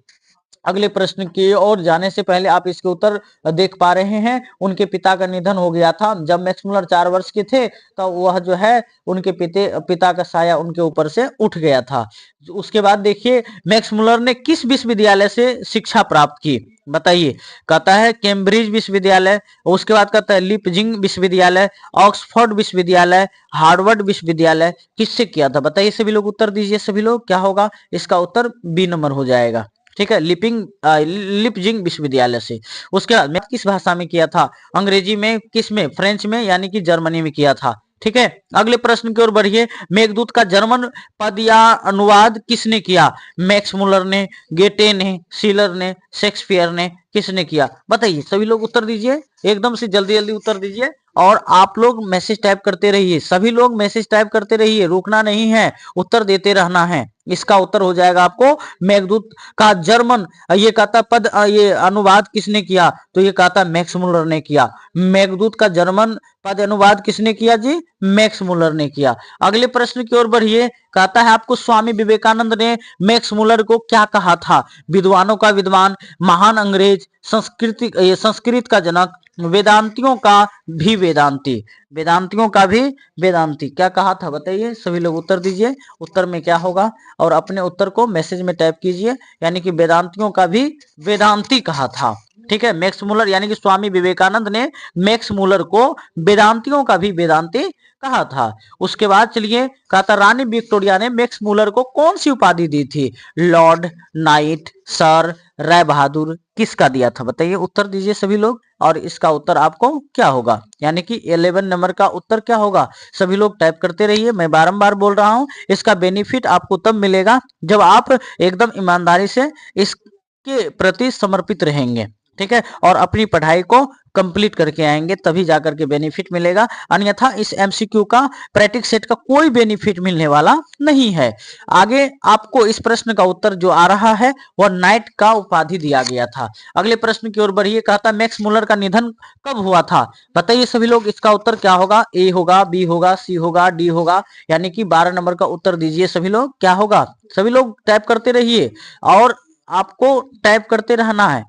अगले प्रश्न की ओर जाने से पहले आप इसके उत्तर देख पा रहे हैं। उनके पिता का निधन हो गया था जब मैक्स मूलर 4 वर्ष के थे, तो वह जो है उनके पिता का साया उनके ऊपर से उठ गया था। उसके बाद देखिए मैक्स मूलर ने किस विश्वविद्यालय से शिक्षा प्राप्त की? बताइए, कहता है कैम्ब्रिज विश्वविद्यालय, उसके बाद कहता है लिपजिंग विश्वविद्यालय, ऑक्सफोर्ड विश्वविद्यालय, हार्वर्ड विश्वविद्यालय। किससे किया था? बताइए सभी लोग उत्तर दीजिए। सभी लोग क्या होगा, इसका उत्तर बी नंबर हो जाएगा। ठीक है, लिपजिंग विश्वविद्यालय से। उसके बाद मैथ किस भाषा में किया था? अंग्रेजी में, किस में? फ्रेंच में, यानी कि जर्मनी में किया था। ठीक है, अगले प्रश्न की ओर बढ़िए, मेघदूत का जर्मन पद या अनुवाद किसने किया? मैक्स मूलर ने, गेटे ने, सीलर ने, शेक्सपियर ने, किसने किया? बताइए सभी लोग उत्तर दीजिए, एकदम से जल्दी जल्दी उत्तर दीजिए। और आप लोग मैसेज टाइप करते रहिए, सभी लोग मैसेज टाइप करते रहिए, रुकना नहीं है, उत्तर देते रहना है। इसका उत्तर हो जाएगा आपको मेघदूत का जर्मन ये कहता पद ये अनुवाद किसने किया? तो ये कहता मैक्स मूलर ने किया। मेघदूत का जर्मन पद अनुवाद किसने किया जी? मैक्स मूलर ने किया। अगले प्रश्न की ओर बढ़िए, कहता है आपको स्वामी विवेकानंद ने मैक्स मूलर को क्या कहा था? विद्वानों का विद्वान, महान अंग्रेज, संस्कृत का जनक, वेदांतियों का भी वेदांती। वेदांतियों का भी वेदांती क्या कहा था? बताइए सभी लोग उत्तर दीजिए, उत्तर में क्या होगा? और अपने उत्तर को मैसेज में टाइप कीजिए, यानी कि वेदांतियों का भी वेदांती कहा था। ठीक है, मैक्स मूलर यानी कि स्वामी विवेकानंद ने मैक्स मूलर को वेदांतियों का भी वेदांती कहा था। उसके बाद चलिए, कहता रानी विक्टोरिया ने मैक्स मूलर को कौन सी उपाधि दी थी? Lord, night, sir, Rai Bahadur, किसका दिया था? बताइए उत्तर दीजिए सभी लोग, और इसका उत्तर आपको क्या होगा, यानी कि 11 नंबर का उत्तर क्या होगा। सभी लोग टाइप करते रहिए, मैं बारंबार बोल रहा हूं, इसका बेनिफिट आपको तब मिलेगा जब आप एकदम ईमानदारी से इसके प्रति समर्पित रहेंगे, ठीक है, और अपनी पढ़ाई को कंप्लीट करके आएंगे, तभी जाकर के बेनिफिट मिलेगा। अन्यथा इस एमसीक्यू का प्रैक्टिस सेट का कोई बेनिफिट मिलने वाला नहीं है। आगे आपको इस प्रश्न का उत्तर जो आ रहा है वह नाइट का उपाधि दिया गया था। अगले प्रश्न की ओर बढ़िए, कहता मैक्स मुलर का निधन कब हुआ था, बताइए सभी लोग। इसका उत्तर क्या होगा, ए होगा, बी होगा, सी होगा, डी होगा, यानी कि 12 नंबर का उत्तर दीजिए सभी लोग, क्या होगा। सभी लोग टाइप करते रहिए और आपको टाइप करते रहना है,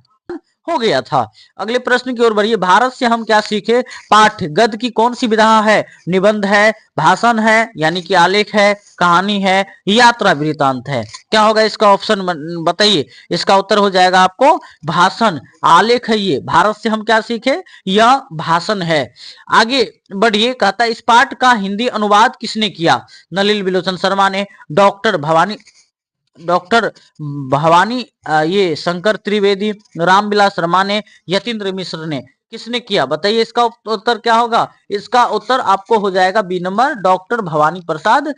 हो गया था। अगले प्रश्न की ओर बढ़िए, भारत से हम क्या सीखे, पाठ गद्य की कौन सी विधा है, निबंध है, भाषण है, यानी कि आलेख है, कहानी है, यात्रा वृत्तांत है, क्या होगा इसका ऑप्शन बताइए। इसका उत्तर हो जाएगा आपको भाषण, आलेख है ये, भारत से हम क्या सीखे, यह भाषण है। आगे बढ़िए, कहता इस पाठ का हिंदी अनुवाद किसने किया, नलिल विलोचन शर्मा ने, डॉक्टर भवानी ये शंकर त्रिवेदी, रामविलास शर्मा ने, यतीन्द्र मिश्र ने, किसने किया, बताइए इसका उत्तर क्या होगा। इसका उत्तर आपको हो जाएगा बी नंबर, डॉक्टर भवानी प्रसाद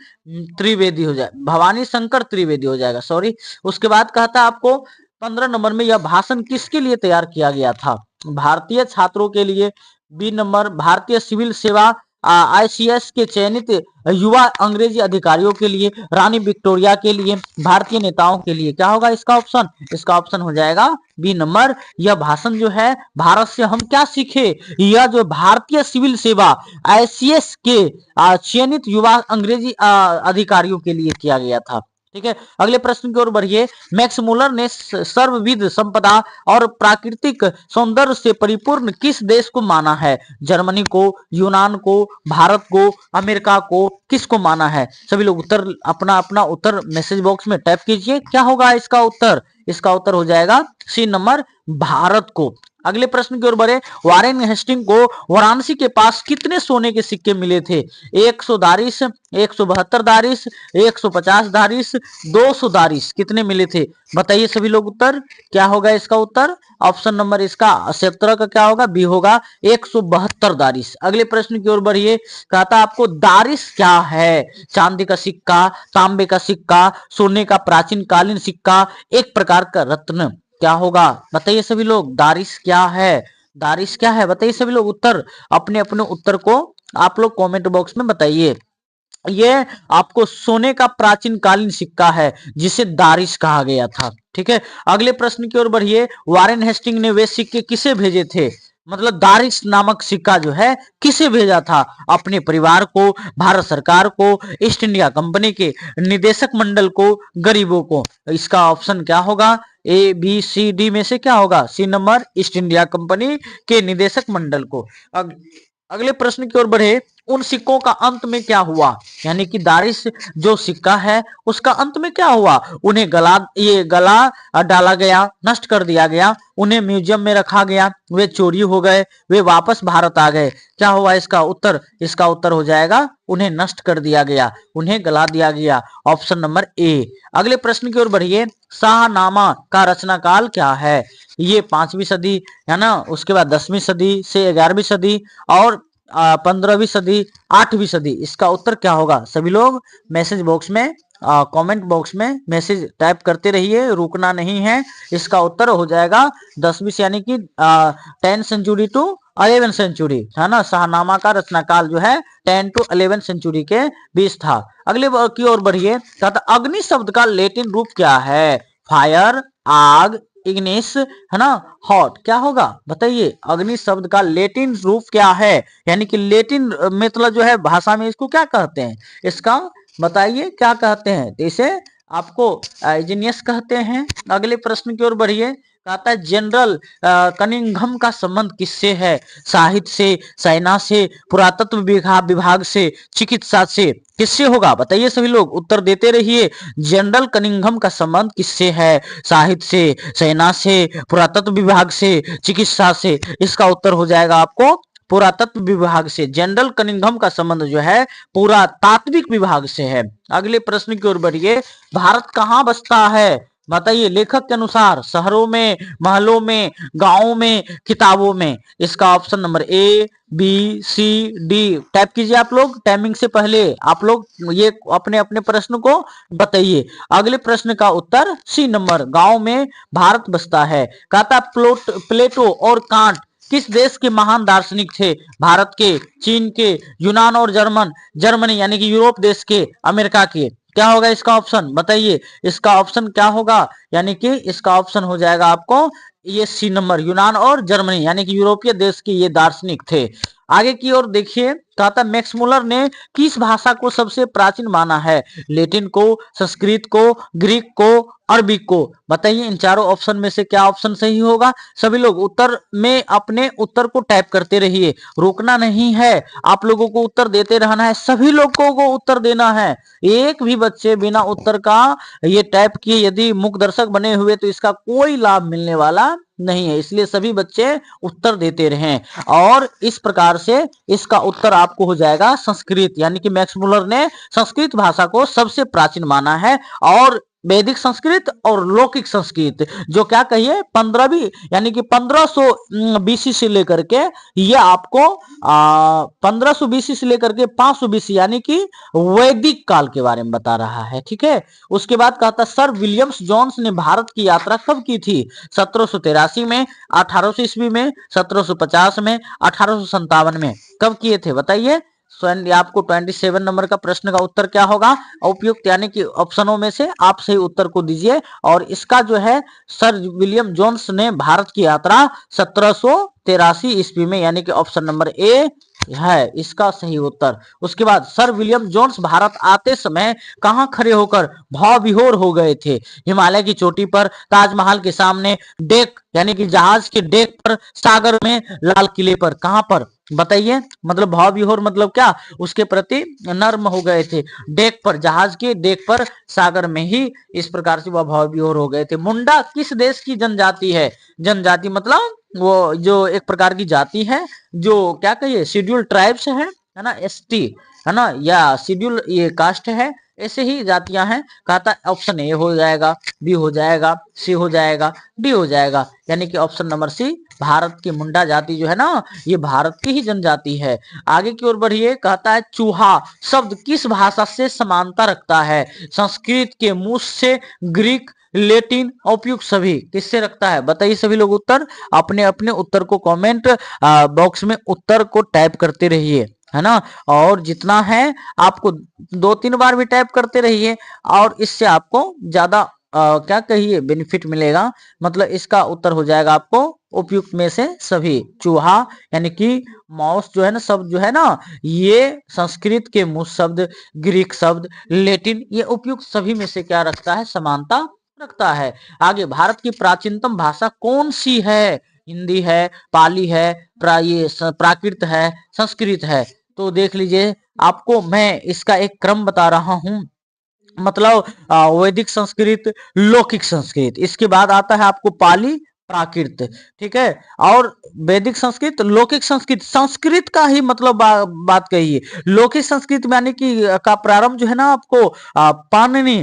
त्रिवेदी हो जाएगा, भवानी शंकर त्रिवेदी हो जाएगा, सॉरी। उसके बाद कहता आपको 15 नंबर में यह भाषण किसके लिए तैयार किया गया था, भारतीय छात्रों के लिए, बी नंबर भारतीय सिविल सेवा आईसीएस के चयनित युवा अंग्रेजी अधिकारियों के लिए, रानी विक्टोरिया के लिए, भारतीय नेताओं के लिए, क्या होगा इसका ऑप्शन। इसका ऑप्शन हो जाएगा बी नंबर, यह भाषण जो है भारत से हम क्या सीखे, यह जो भारतीय सिविल सेवा आईसीएस के चयनित युवा अंग्रेजी अधिकारियों के लिए किया गया था, ठीक है। अगले प्रश्न की ओर बढ़िए, मैक्स मुलर ने सर्वविध संपदा और प्राकृतिक सौंदर्य से परिपूर्ण किस देश को माना है, जर्मनी को, यूनान को, भारत को, अमेरिका को, किसको माना है। सभी लोग उत्तर अपना अपना उत्तर मैसेज बॉक्स में टाइप कीजिए, क्या होगा इसका उत्तर। इसका उत्तर हो जाएगा सी नंबर, भारत को। अगले प्रश्न की ओर बढ़े, वारेन हेस्टिंग को वाराणसी के पास कितने सोने के सिक्के मिले थे, 100 दारिश, 172 दारिश, 150 दारिश, 200 दारिश, कितने मिले थे, बताइए सभी लोग उत्तर, क्या होगा इसका उत्तर। ऑप्शन नंबर इसका 17 का क्या होगा, बी होगा 172 दारिश। अगले प्रश्न की ओर बढ़िए, कहता आपको दारिश क्या है, चांदी का सिक्का, तांबे का सिक्का, सोने का प्राचीन कालीन सिक्का, एक प्रकार का रत्न, क्या होगा, बताइए सभी लोग। दारिश क्या है, दारिश क्या है, बताइए सभी लोग उत्तर, अपने अपने उत्तर को आप लोग कमेंट बॉक्स में बताइए। ये आपको सोने का प्राचीन कालीन सिक्का है जिसे दारिश कहा गया था, ठीक है। अगले प्रश्न की ओर बढ़िए, वारेन हेस्टिंग ने वे सिक्के किसे भेजे थे, मतलब दारिश नामक सिक्का जो है किसे भेजा था, अपने परिवार को, भारत सरकार को, ईस्ट इंडिया कंपनी के निदेशक मंडल को, गरीबों को। इसका ऑप्शन क्या होगा, ए बी सी डी में से क्या होगा, C number, East India Company के निदेशक मंडल को। अगले प्रश्न की ओर बढ़े, उन सिक्कों का अंत में क्या हुआ, यानी कि दारिश जो सिक्का है उसका अंत में क्या हुआ, उन्हें गला डाला गया, नष्ट कर दिया गया, उन्हें म्यूजियम में रखा गया, वे चोरी हो गए, वे वापस भारत आ गए, क्या हुआ इसका उत्तर। इसका उत्तर हो जाएगा उन्हें नष्ट कर दिया गया, उन्हें गला दिया गया, ऑप्शन नंबर ए। अगले प्रश्न की ओर बढ़िए, शाहनामा का रचनाकाल क्या है, ये 5वीं सदी है ना, उसके बाद 10वीं सदी से 11वीं सदी और 15वीं सदी, 8वीं सदी, इसका उत्तर क्या होगा। सभी लोग मैसेज बॉक्स में कमेंट बॉक्स में मैसेज टाइप करते रहिए, रुकना नहीं है। इसका उत्तर हो जाएगा 10वीं से, यानी कि 10 सेंचुरी टू 11 सेंचुरी, है ना। शाहनामा का रचनाकाल जो है 10 टू 11 सेंचुरी के बीच था। अगले की ओर बढ़िए, कहता अग्नि शब्द का लैटिन रूप क्या है, फायर, आग, इग्निस, है ना, हॉट, क्या होगा बताइए। अग्नि शब्द का लैटिन रूप क्या है, यानी कि लैटिन मतलब जो है भाषा में इसको क्या कहते हैं, इसका बताइए क्या कहते हैं। तो इसे आपको इग्नियस कहते हैं। अगले प्रश्न की ओर बढ़िए, कहता है जनरल कनिंघम का संबंध किससे है, साहित्य से, सेना से, पुरातत्व विभाग से, चिकित्सा से, किससे होगा, बताइए सभी लोग उत्तर देते रहिए। जनरल कनिंघम का संबंध किससे है, साहित्य से, सेना से, पुरातत्व विभाग से, चिकित्सा से, इसका उत्तर हो जाएगा आपको पुरातत्व विभाग से। जनरल कनिंघम का संबंध जो है पुरातात्विक विभाग से है। अगले प्रश्न की ओर बढ़िए, भारत कहां बसता है, बताइए लेखक के अनुसार, शहरों में, महलों में, गांवों में, किताबों में। इसका option number A, B, C, D type कीजिए आप लोग। टाइमिंग से पहले आप लोग ये अपने अपने प्रश्न को बताइए। अगले प्रश्न का उत्तर सी नंबर, गांव में भारत बसता है। कहता प्लेटो और कांट किस देश के महान दार्शनिक थे? भारत के, चीन के, यूनान और जर्मनी यानी कि यूरोप देश के, अमेरिका के। क्या होगा इसका ऑप्शन बताइए। इसका ऑप्शन क्या होगा? यानी कि इसका ऑप्शन हो जाएगा आपको ये सी नंबर, यूनान और जर्मनी यानी कि यूरोपीय देश के ये दार्शनिक थे। आगे की ओर देखिए, कहता मैक्स मुलर ने किस भाषा को सबसे प्राचीन माना है? लैटिन को, संस्कृत को, ग्रीक को, अरबी को। बताइए इन चारों ऑप्शन में से क्या ऑप्शन सही होगा? सभी लोग उत्तर में अपने उत्तर को टाइप करते रहिए, रोकना नहीं है, आप लोगों को उत्तर देते रहना है, सभी लोगों को उत्तर देना है। एक भी बच्चे बिना उत्तर का ये टाइप किए यदि मुख दर्शक बने हुए तो इसका कोई लाभ मिलने वाला नहीं है, इसलिए सभी बच्चे उत्तर देते रहें। और इस प्रकार से इसका उत्तर आपको हो जाएगा संस्कृत, यानी कि मैक्स मुलर ने संस्कृत भाषा को सबसे प्राचीन माना है। और वैदिक संस्कृत और लौकिक संस्कृत जो क्या कहिए 15वीं यानी कि 1500 बीसी से लेकर के ये आपको 1500 बीसी से लेकर के 500 बीसी यानी कि वैदिक काल के बारे में बता रहा है। ठीक है, उसके बाद कहता सर विलियम्स जोन्स ने भारत की यात्रा कब की थी? 1783 में, 1800 ईस्वी में, 1750 में, 1857 में। कब किए थे बताइए। आपको 27 नंबर का प्रश्न का उत्तर क्या होगा? उपयुक्त यानी कि ऑप्शनों में से आप सही उत्तर को दीजिए। और इसका जो है सर विलियम जोन्स ने भारत की यात्रा 1783 ईस्वी में यानी कि ऑप्शन नंबर ए है इसका सही उत्तर। उसके बाद सर विलियम जोन्स भारत आते समय कहां खड़े होकर भाव विहोर हो गए थे? हिमालय की चोटी पर, ताजमहल के सामने, डेक यानी कि जहाज के डेक पर, सागर में, लाल किले पर। कहां पर बताइए? मतलब भाव विहोर मतलब क्या? उसके प्रति नर्म हो गए थे। डेक पर, जहाज के डेक पर, सागर में ही इस प्रकार से वह भाव विहोर हो गए थे। मुंडा किस देश की जनजाति है? जनजाति मतलब वो जो एक प्रकार की जाति है जो क्या कहिए शेड्यूल ट्राइब्स है ना, एसटी है ना, या शेड्यूल ये कास्ट है, ऐसे ही जातियां हैं। कहता ऑप्शन ए हो जाएगा, बी हो जाएगा, सी हो जाएगा, डी हो जाएगा, यानी कि ऑप्शन नंबर सी भारत की मुंडा जाति जो है ना ये भारत की ही जनजाति है। आगे की ओर बढ़िए, कहता है चूहा शब्द किस भाषा से समानता रखता है? संस्कृत के, मूस से, ग्रीक, लेटिन, उपयुक्त सभी। किससे रखता है बताइए सभी लोग उत्तर। अपने अपने उत्तर को कमेंट बॉक्स में उत्तर को टाइप करते रहिए, है ना। और जितना है आपको 2-3 बार भी टाइप करते रहिए और इससे आपको ज्यादा क्या कहिए बेनिफिट मिलेगा। मतलब इसका उत्तर हो जाएगा आपको उपयुक्त में से सभी। चूहा यानी कि माउस जो है ना शब्द जो है ना ये संस्कृत के मूस शब्द, ग्रीक शब्द, लेटिन ये उपयुक्त सभी में से क्या रखता है? समानता रखता है। आगे भारत की प्राचीनतम भाषा कौन सी है? हिंदी है, पाली है, प्राकृत है, संस्कृत है। तो देख लीजिए आपको मैं इसका एक क्रम बता रहा हूं। मतलब वैदिक संस्कृत, लौकिक संस्कृत, इसके बाद आता है आपको पाली, प्राकृत। ठीक है, और वैदिक संस्कृत, लौकिक संस्कृत, संस्कृत का ही मतलब बात कही है। लौकिक संस्कृत में यानी कि का प्रारंभ जो है ना आपको पाणिनि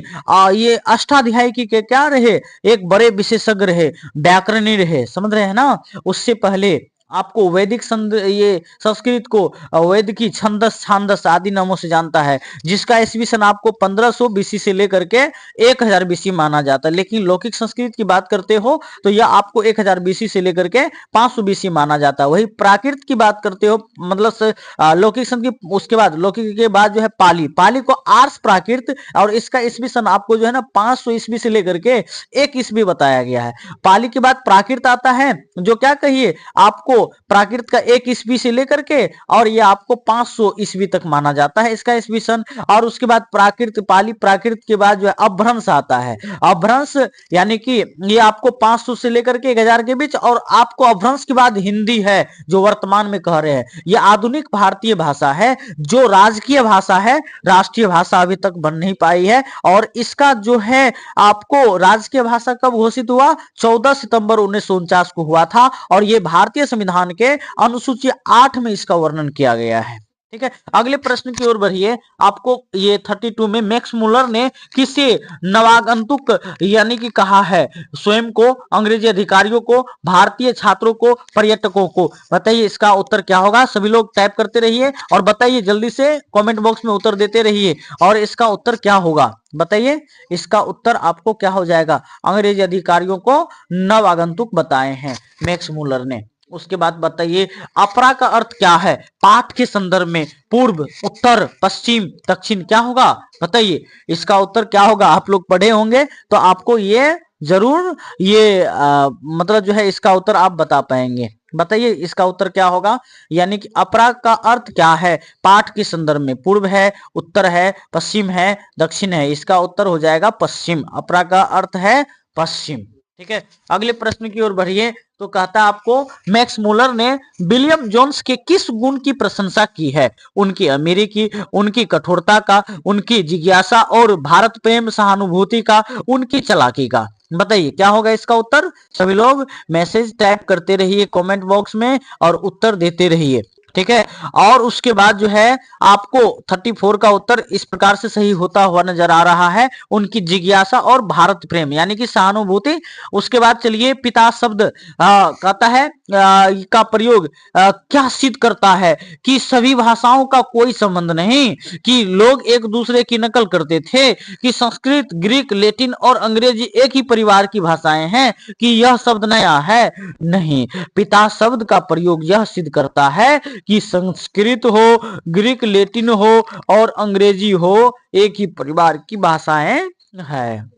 ये अष्टाध्यायी की के क्या रहे? एक बड़े विशेषज्ञ रहे, व्याकरणी रहे, समझ रहे हैं ना। उससे पहले आपको वैदिक ये संस्कृत को वैद की छंदस, छांदस आदि नामों से जानता है, जिसका ईस्वी सन आपको 1500 बीसी से लेकर के 1000 बीसी माना जाता है। लेकिन लौकिक संस्कृत की बात करते हो तो यह आपको 1000 बीसी से लेकर के 500 बीसी माना जाता है। वही प्राकृत की बात करते हो मतलब लौकिक संस्कृत, उसके बाद लौकिक के बाद जो है पाली, पाली को आर्ष प्राकृत और इसका ईस्वी सन आपको जो है ना 500 ईस्वी से लेकर के 1 ईस्वी बताया गया है। पाली के बाद प्राकृत आता है जो क्या कहिए आपको प्राकृत का 1 ईस्वी से लेकर के और ये आपको 500 ईस्वी तक माना जाता है इसका ईस्वी सन। और उसके बाद प्राकृत, पाली प्राकृत के बाद जो है अपभ्रंश आता है। अपभ्रंश यानी कि ये आपको 500 से लेकर के 1000 के बीच, और आपको अपभ्रंश के बाद हिंदी है जो वर्तमान में कह रहे हैं। ये आधुनिक भारतीय भाषा है जो राजकीय भाषा है, राष्ट्रीय भाषा अभी तक बन नहीं पाई है। और इसका जो है आपको राजकीय भाषा कब घोषित हुआ? 14 सितंबर 1949 को हुआ था। और ये भारतीय संविधान के अनुसूची 8 में इसका वर्णन किया गया है। ठीक है, अगले प्रश्न की ओर बढ़िए। आपको ये 32 में मैक्स मुलर ने किसे नवागंतुक यानी कि कहा है? स्वयं को, अंग्रेजी अधिकारियों को, भारतीय छात्रों को, पर्यटकों को? बताइए इसका उत्तर क्या होगा। सभी लोग टाइप करते रहिए और बताइए जल्दी से, कमेंट बॉक्स में उत्तर देते रहिए। और इसका उत्तर क्या होगा बताइए। इसका उत्तर आपको क्या हो जाएगा? अंग्रेजी अधिकारियों को नवागंतुक बताए हैं मैक्स मुलर ने। उसके बाद बताइए अपरा का अर्थ क्या है? पाठ के संदर्भ में पूर्व, उत्तर, पश्चिम, दक्षिण क्या होगा बताइए। इसका उत्तर क्या होगा? आप लोग पढ़े होंगे तो आपको ये जरूर ये मतलब जो है इसका उत्तर आप बता पाएंगे। बताइए इसका उत्तर क्या होगा। यानी कि अपरा का अर्थ क्या है? पाठ के संदर्भ में पूर्व है, उत्तर है, पश्चिम है, दक्षिण है। इसका उत्तर हो जाएगा पश्चिम। अपरा का अर्थ है पश्चिम। ठीक है, अगले प्रश्न की ओर बढ़िए। तो कहता आपको मैक्स मुलर ने विलियम जोन्स के किस गुण की प्रशंसा की है? उनकी अमीरी की, उनकी कठोरता का, उनकी जिज्ञासा और भारत प्रेम सहानुभूति का, उनकी चालाकी का? बताइए क्या होगा इसका उत्तर। सभी लोग मैसेज टाइप करते रहिए कमेंट बॉक्स में और उत्तर देते रहिए। ठीक है, और उसके बाद जो है आपको 34 का उत्तर इस प्रकार से सही होता हुआ नजर आ रहा है, उनकी जिज्ञासा और भारत प्रेम यानी कि सहानुभूति। उसके बाद चलिए पिता शब्द कहता है का प्रयोग क्या सिद्ध करता है? कि सभी भाषाओं का कोई संबंध नहीं, कि लोग एक दूसरे की नकल करते थे, कि संस्कृत, ग्रीक, लैटिन और अंग्रेजी एक ही परिवार की भाषाएं हैं, कि यह शब्द नया है? नहीं, पिता शब्द का प्रयोग यह सिद्ध करता है कि संस्कृत हो, ग्रीक, लैटिन हो और अंग्रेजी हो, एक ही परिवार की भाषाएं है।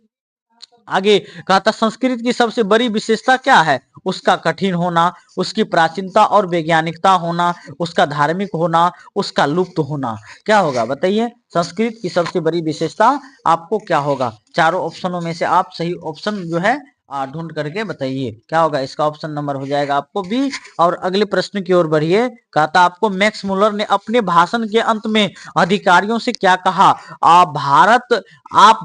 आगे कहता संस्कृत की सबसे बड़ी विशेषता क्या है? उसका कठिन होना, उसकी प्राचीनता और वैज्ञानिकता होना, उसका धार्मिक होना, उसका लुप्त होना। क्या होगा बताइए। संस्कृत की सबसे बड़ी विशेषता आपको क्या होगा? चारों ऑप्शनों में से आप सही ऑप्शन जो है ढूंढ करके बताइए क्या होगा। इसका ऑप्शन नंबर हो जाएगा आपको बी। और अगले प्रश्न की ओर बढ़िए। कहता आपको मैक्स मुलर ने अपने भाषण के अंत में अधिकारियों से क्या कहा? आप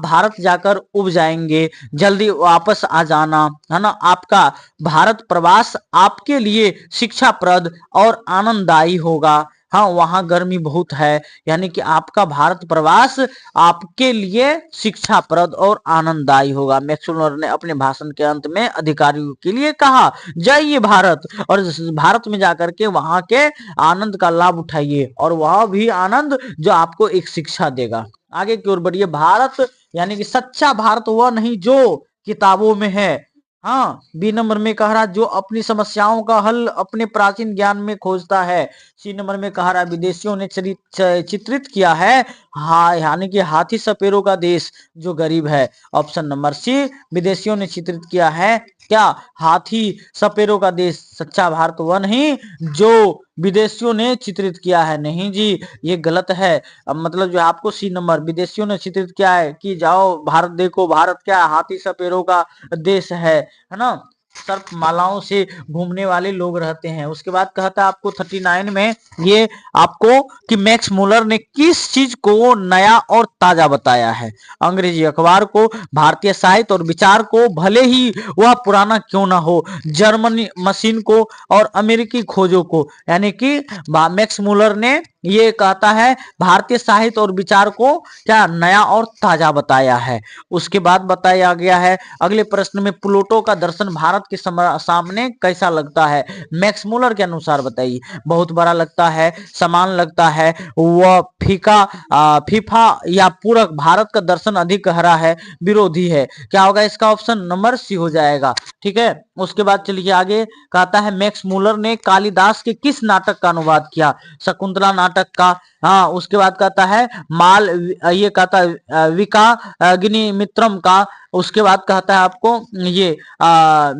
भारत जाकर उब जाएंगे, जल्दी वापस आ जाना, है ना। आपका भारत प्रवास आपके लिए शिक्षाप्रद और आनंददायी होगा। हाँ, वहां गर्मी बहुत है, यानी कि आपका भारत प्रवास आपके लिए शिक्षाप्रद और आनंददायी होगा। मैक्स मुलर ने अपने भाषण के अंत में अधिकारियों के लिए कहा जाइए भारत, और भारत में जाकर के वहां के आनंद का लाभ उठाइए, और वह भी आनंद जो आपको एक शिक्षा देगा। आगे की ओर बढ़िए। भारत यानी कि सच्चा भारत वह नहीं जो किताबों में है। हाँ, बी नंबर में कह रहा जो अपनी समस्याओं का हल अपने प्राचीन ज्ञान में खोजता है। सी नंबर में कह रहा विदेशियों ने चित्रित किया है, हाँ, यानी कि हाथी सपेरों का देश जो गरीब है। ऑप्शन नंबर सी, विदेशियों ने चित्रित किया है क्या? हाथी सपेरों का देश। सच्चा भारत वह नहीं जो विदेशियों ने चित्रित किया है। नहीं जी, ये गलत है। अब मतलब जो आपको सी नंबर, विदेशियों ने चित्रित किया है कि जाओ भारत देखो, भारत क्या हाथी सपेरों का देश है ना। सर्प मालाओं से घूमने वाले लोग रहते हैं। उसके बाद कहता है आपको 39 में ये आपको कि मैक्स मुलर ने किस चीज को नया और ताजा बताया है? अंग्रेजी अखबार को, भारतीय साहित्य और विचार को, भले ही वह पुराना क्यों ना हो, जर्मनी मशीन को और अमेरिकी खोजों को। यानी कि मैक्स मुलर ने ये कहता है भारतीय साहित्य और विचार को क्या नया और ताजा बताया है। उसके बाद बताया गया है अगले प्रश्न में प्लूटो का दर्शन भारत के सामने कैसा लगता है? मैक्स मुलर के अनुसार बताइए। बहुत बड़ा लगता है, समान लगता है, वह फीफा या पूरक, भारत का दर्शन अधिक गहरा है, विरोधी है। क्या होगा इसका ऑप्शन नंबर सी हो जाएगा। ठीक है, उसके बाद चलिए आगे। कहता है मैक्स मुलर ने कालिदास के किस नाटक का अनुवाद किया? शकुंतला नाटक का। हाँ, उसके बाद कहता है माल, ये कहता है विकाग्निमित्रम का। उसके बाद कहता है आपको ये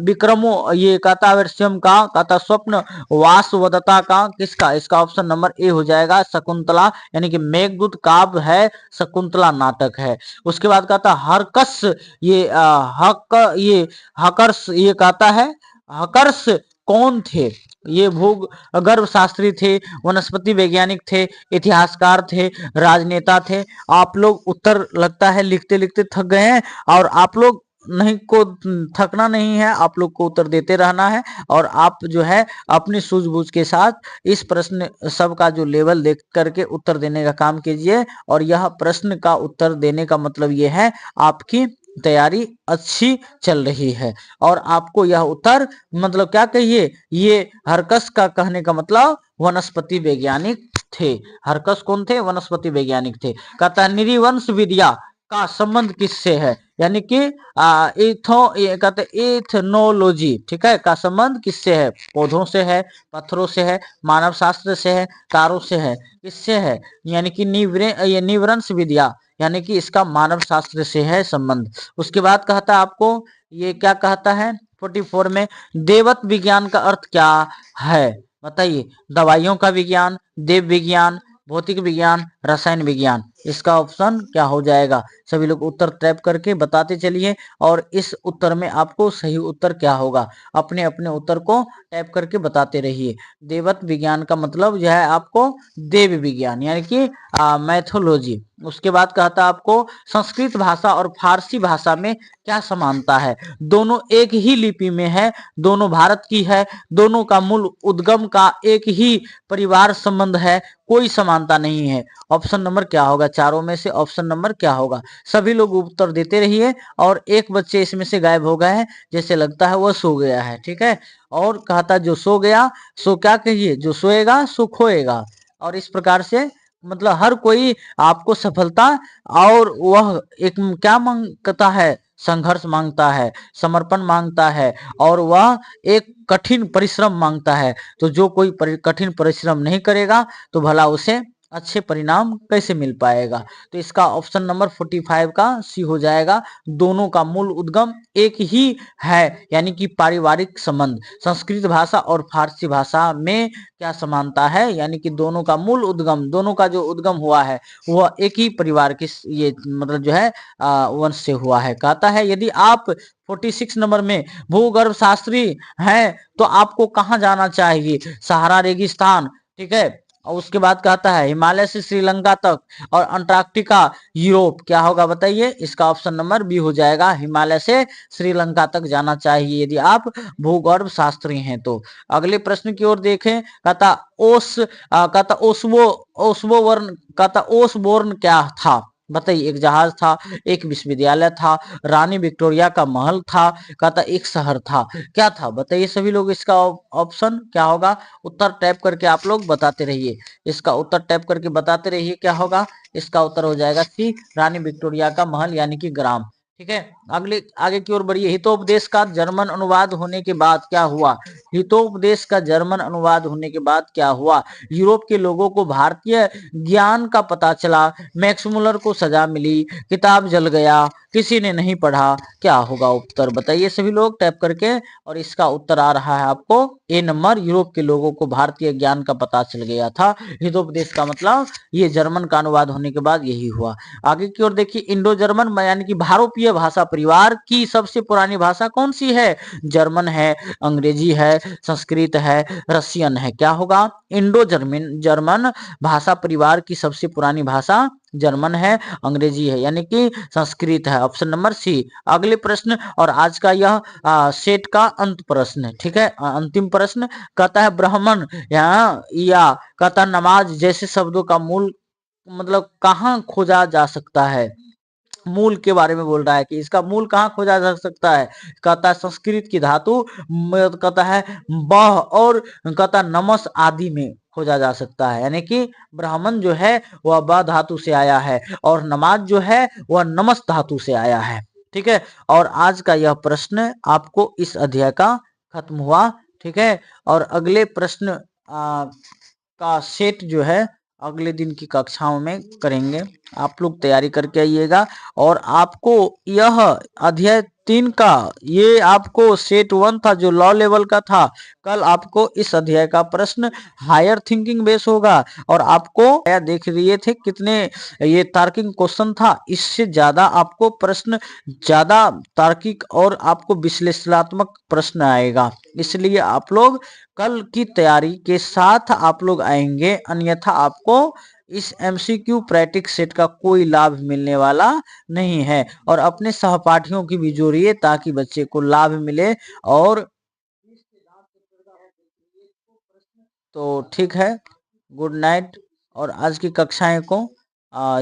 विक्रमो, ये कहता है का, कहता स्वप्न वासवदत्ता का। किसका? इसका ऑप्शन नंबर ए हो जाएगा, शकुंतला, यानी कि मेघदूत काव्य है, शकुंतला नाटक है। उसके बाद कहता हरकस, ये हकर्स, ये कहता है हकर्स कौन थे? ये भूग गर्भ शास्त्री थे, वनस्पति वैज्ञानिक थे, इतिहासकार थे, राजनेता थे। आप लोग उत्तर लगता है लिखते लिखते थक गए हैं, और आप लोग नहीं को थकना नहीं है, आप लोग को उत्तर देते रहना है। और आप जो है अपनी सूझबूझ के साथ इस प्रश्न सब का जो लेवल देख करके उत्तर देने का काम कीजिए। और यह प्रश्न का उत्तर देने का मतलब ये है आपकी तैयारी अच्छी चल रही है। और आपको यह उत्तर मतलब क्या कहिए, ये हरकस का कहने का मतलब वनस्पति वैज्ञानिक थे। हरकस कौन थे? वनस्पति वैज्ञानिक थे। कहता है निरिवंश विद्या का संबंध किससे है? यानी कि कहते एथनोलॉजी, ठीक है, का संबंध किससे है? पौधों से है, पत्थरों से है, मानव शास्त्र से है, तारों से है, किससे है? यानी कि निवृंश विद्या, यानी कि इसका मानव शास्त्र से है संबंध। उसके बाद कहता है आपको ये क्या कहता है 44 में, देवत विज्ञान का अर्थ क्या है? बताइए। दवाइयों का विज्ञान, देव विज्ञान, भौतिक विज्ञान, रसायन विज्ञान। इसका ऑप्शन क्या हो जाएगा? सभी लोग उत्तर टाइप करके बताते चलिए। और इस उत्तर में आपको सही उत्तर क्या होगा, अपने अपने उत्तर को टाइप करके बताते रहिए। देवत विज्ञान का मतलब यह है आपको देव विज्ञान, यानी कि मैथोलॉजी। उसके बाद कहता है आपको संस्कृत भाषा और फारसी भाषा में क्या समानता है? दोनों एक ही लिपि में है, दोनों भारत की है, दोनों का मूल उद्गम का एक ही परिवार संबंध है, कोई समानता नहीं है। ऑप्शन नंबर क्या होगा? चारों में से ऑप्शन नंबर क्या होगा? सभी लोग उत्तर देते रहिए। और एक बच्चे इसमें से गायब हो गए हैं, जैसे लगता है वह सो गया है, ठीक है। और कहता जो सो गया सो क्या कहिए, जो सोएगा सो खोएगा। और इस प्रकार से मतलब हर कोई आपको सफलता और वह एक क्या मांगता है, संघर्ष मांगता है, समर्पण मांगता है, और वह एक कठिन परिश्रम मांगता है। तो जो कोई कठिन परिश्रम नहीं करेगा तो भला उसे अच्छे परिणाम कैसे मिल पाएगा? तो इसका ऑप्शन नंबर 45 का सी हो जाएगा। दोनों का मूल उद्गम एक ही है, यानी कि पारिवारिक संबंध। संस्कृत भाषा और फारसी भाषा में क्या समानता है? यानी कि दोनों का मूल उद्गम, दोनों का जो उद्गम हुआ है वह एक ही परिवार के ये मतलब जो है वंश से हुआ है। कहता है यदि आप 46 नंबर में भूगर्भ शास्त्री हैं तो आपको कहाँ जाना चाहिए? सहारा रेगिस्तान, ठीक है। और उसके बाद कहता है हिमालय से श्रीलंका तक और अंटार्कटिका यूरोप, क्या होगा बताइए? इसका ऑप्शन नंबर बी हो जाएगा, हिमालय से श्रीलंका तक जाना चाहिए यदि आप भूगर्भ शास्त्री हैं तो। अगले प्रश्न की ओर देखें। कहता कहता ओसबोर्न, कहता ओसबोर्न क्या था? बताइए। एक जहाज था, एक विश्वविद्यालय था, रानी विक्टोरिया का महल था, कहता एक शहर था, क्या था? बताइए सभी लोग, इसका ऑप्शन क्या होगा? उत्तर टाइप करके आप लोग बताते रहिए। इसका उत्तर टाइप करके बताते रहिए क्या होगा? इसका उत्तर हो जाएगा सी, रानी विक्टोरिया का महल, यानी कि ग्राम, ठीक है। अगले आगे की ओर बढ़िए। हितोपदेश का जर्मन अनुवाद होने के बाद क्या हुआ? हितोपदेश का जर्मन अनुवाद होने के बाद क्या हुआ? यूरोप के लोगों को भारतीय ज्ञान का पता चला, मैक्स मुलर को सजा मिली, किताब जल गया, किसी ने नहीं पढ़ा, क्या होगा उत्तर? बताइए सभी लोग टाइप करके। और इसका उत्तर आ रहा है आपको ए नंबर, यूरोप के लोगों को भारतीय ज्ञान का पता चल गया था। हितोपदेश का मतलब ये जर्मन का अनुवाद होने के बाद यही हुआ। आगे की ओर देखिए। इंडो जर्मन यानी कि भारतीय भाषा परिवार की सबसे पुरानी भाषा कौन सी है? जर्मन है, अंग्रेजी है, संस्कृत है, रशियन है, क्या होगा? इंडो जर्मन भाषा परिवार की सबसे पुरानी भाषा जर्मन है, अंग्रेजी है, यानी कि संस्कृत है। Option number C. अगले प्रश्न और आज का यह सेट का अंत प्रश्न, ठीक है, अंतिम प्रश्न। कहता है ब्राह्मण या कहता नमाज जैसे शब्दों का मूल मतलब कहाँ खोजा जा सकता है? मूल के बारे में बोल रहा है कि इसका मूल कहाँ खोजा जा सकता है? कहता है संस्कृत की धातु कहता है बह और कहता नमस आदि में खोजा जा सकता है, यानी कि ब्राह्मण जो है वह ब धातु से आया है और नमाज जो है वह नमस धातु से आया है, ठीक है। और आज का यह प्रश्न आपको इस अध्याय का खत्म हुआ, ठीक है। और अगले प्रश्न का सेट जो है अगले दिन की कक्षाओं में करेंगे। आप लोग तैयारी करके आइएगा। और आपको यह अध्याय 3 का ये आपको सेट 1 था जो लॉ लेवल का था, कल आपको इस अध्याय का प्रश्न हायर थिंकिंग बेस होगा। और आपको देख रहे थे कितने ये तार्किक क्वेश्चन था, इससे ज्यादा आपको प्रश्न ज्यादा तार्किक और आपको विश्लेषणात्मक प्रश्न आएगा। इसलिए आप लोग कल की तैयारी के साथ आप लोग आएंगे, अन्यथा आपको इस एमसीक्यू प्रैक्टिस सेट का कोई लाभ मिलने वाला नहीं है। और अपने सहपाठियों की भी जोड़िए ताकि बच्चे को लाभ मिले। और तो ठीक है, गुड नाइट। और आज की कक्षाएं को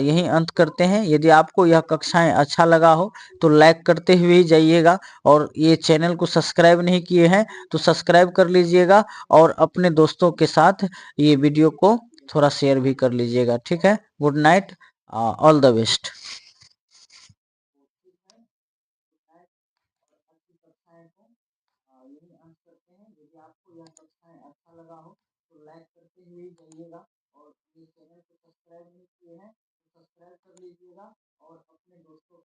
यहीं अंत करते हैं। यदि आपको यह कक्षाएं अच्छा लगा हो तो लाइक करते हुए ही जाइएगा, और ये चैनल को सब्सक्राइब नहीं किए हैं तो सब्सक्राइब कर लीजिएगा, और अपने दोस्तों के साथ ये वीडियो को थोड़ा शेयर भी कर लीजिएगा। ठीक है, good night, all the best. यही अंत करते हैं। यदि आपको यह कक्षाएं अच्छा लगा हो तो लाइक करते हुए जाइएगा, और ये चैनल को सब्सक्राइब नहीं किए हैं तो सब्सक्राइब कर लीजिएगा, और अपने दोस्तों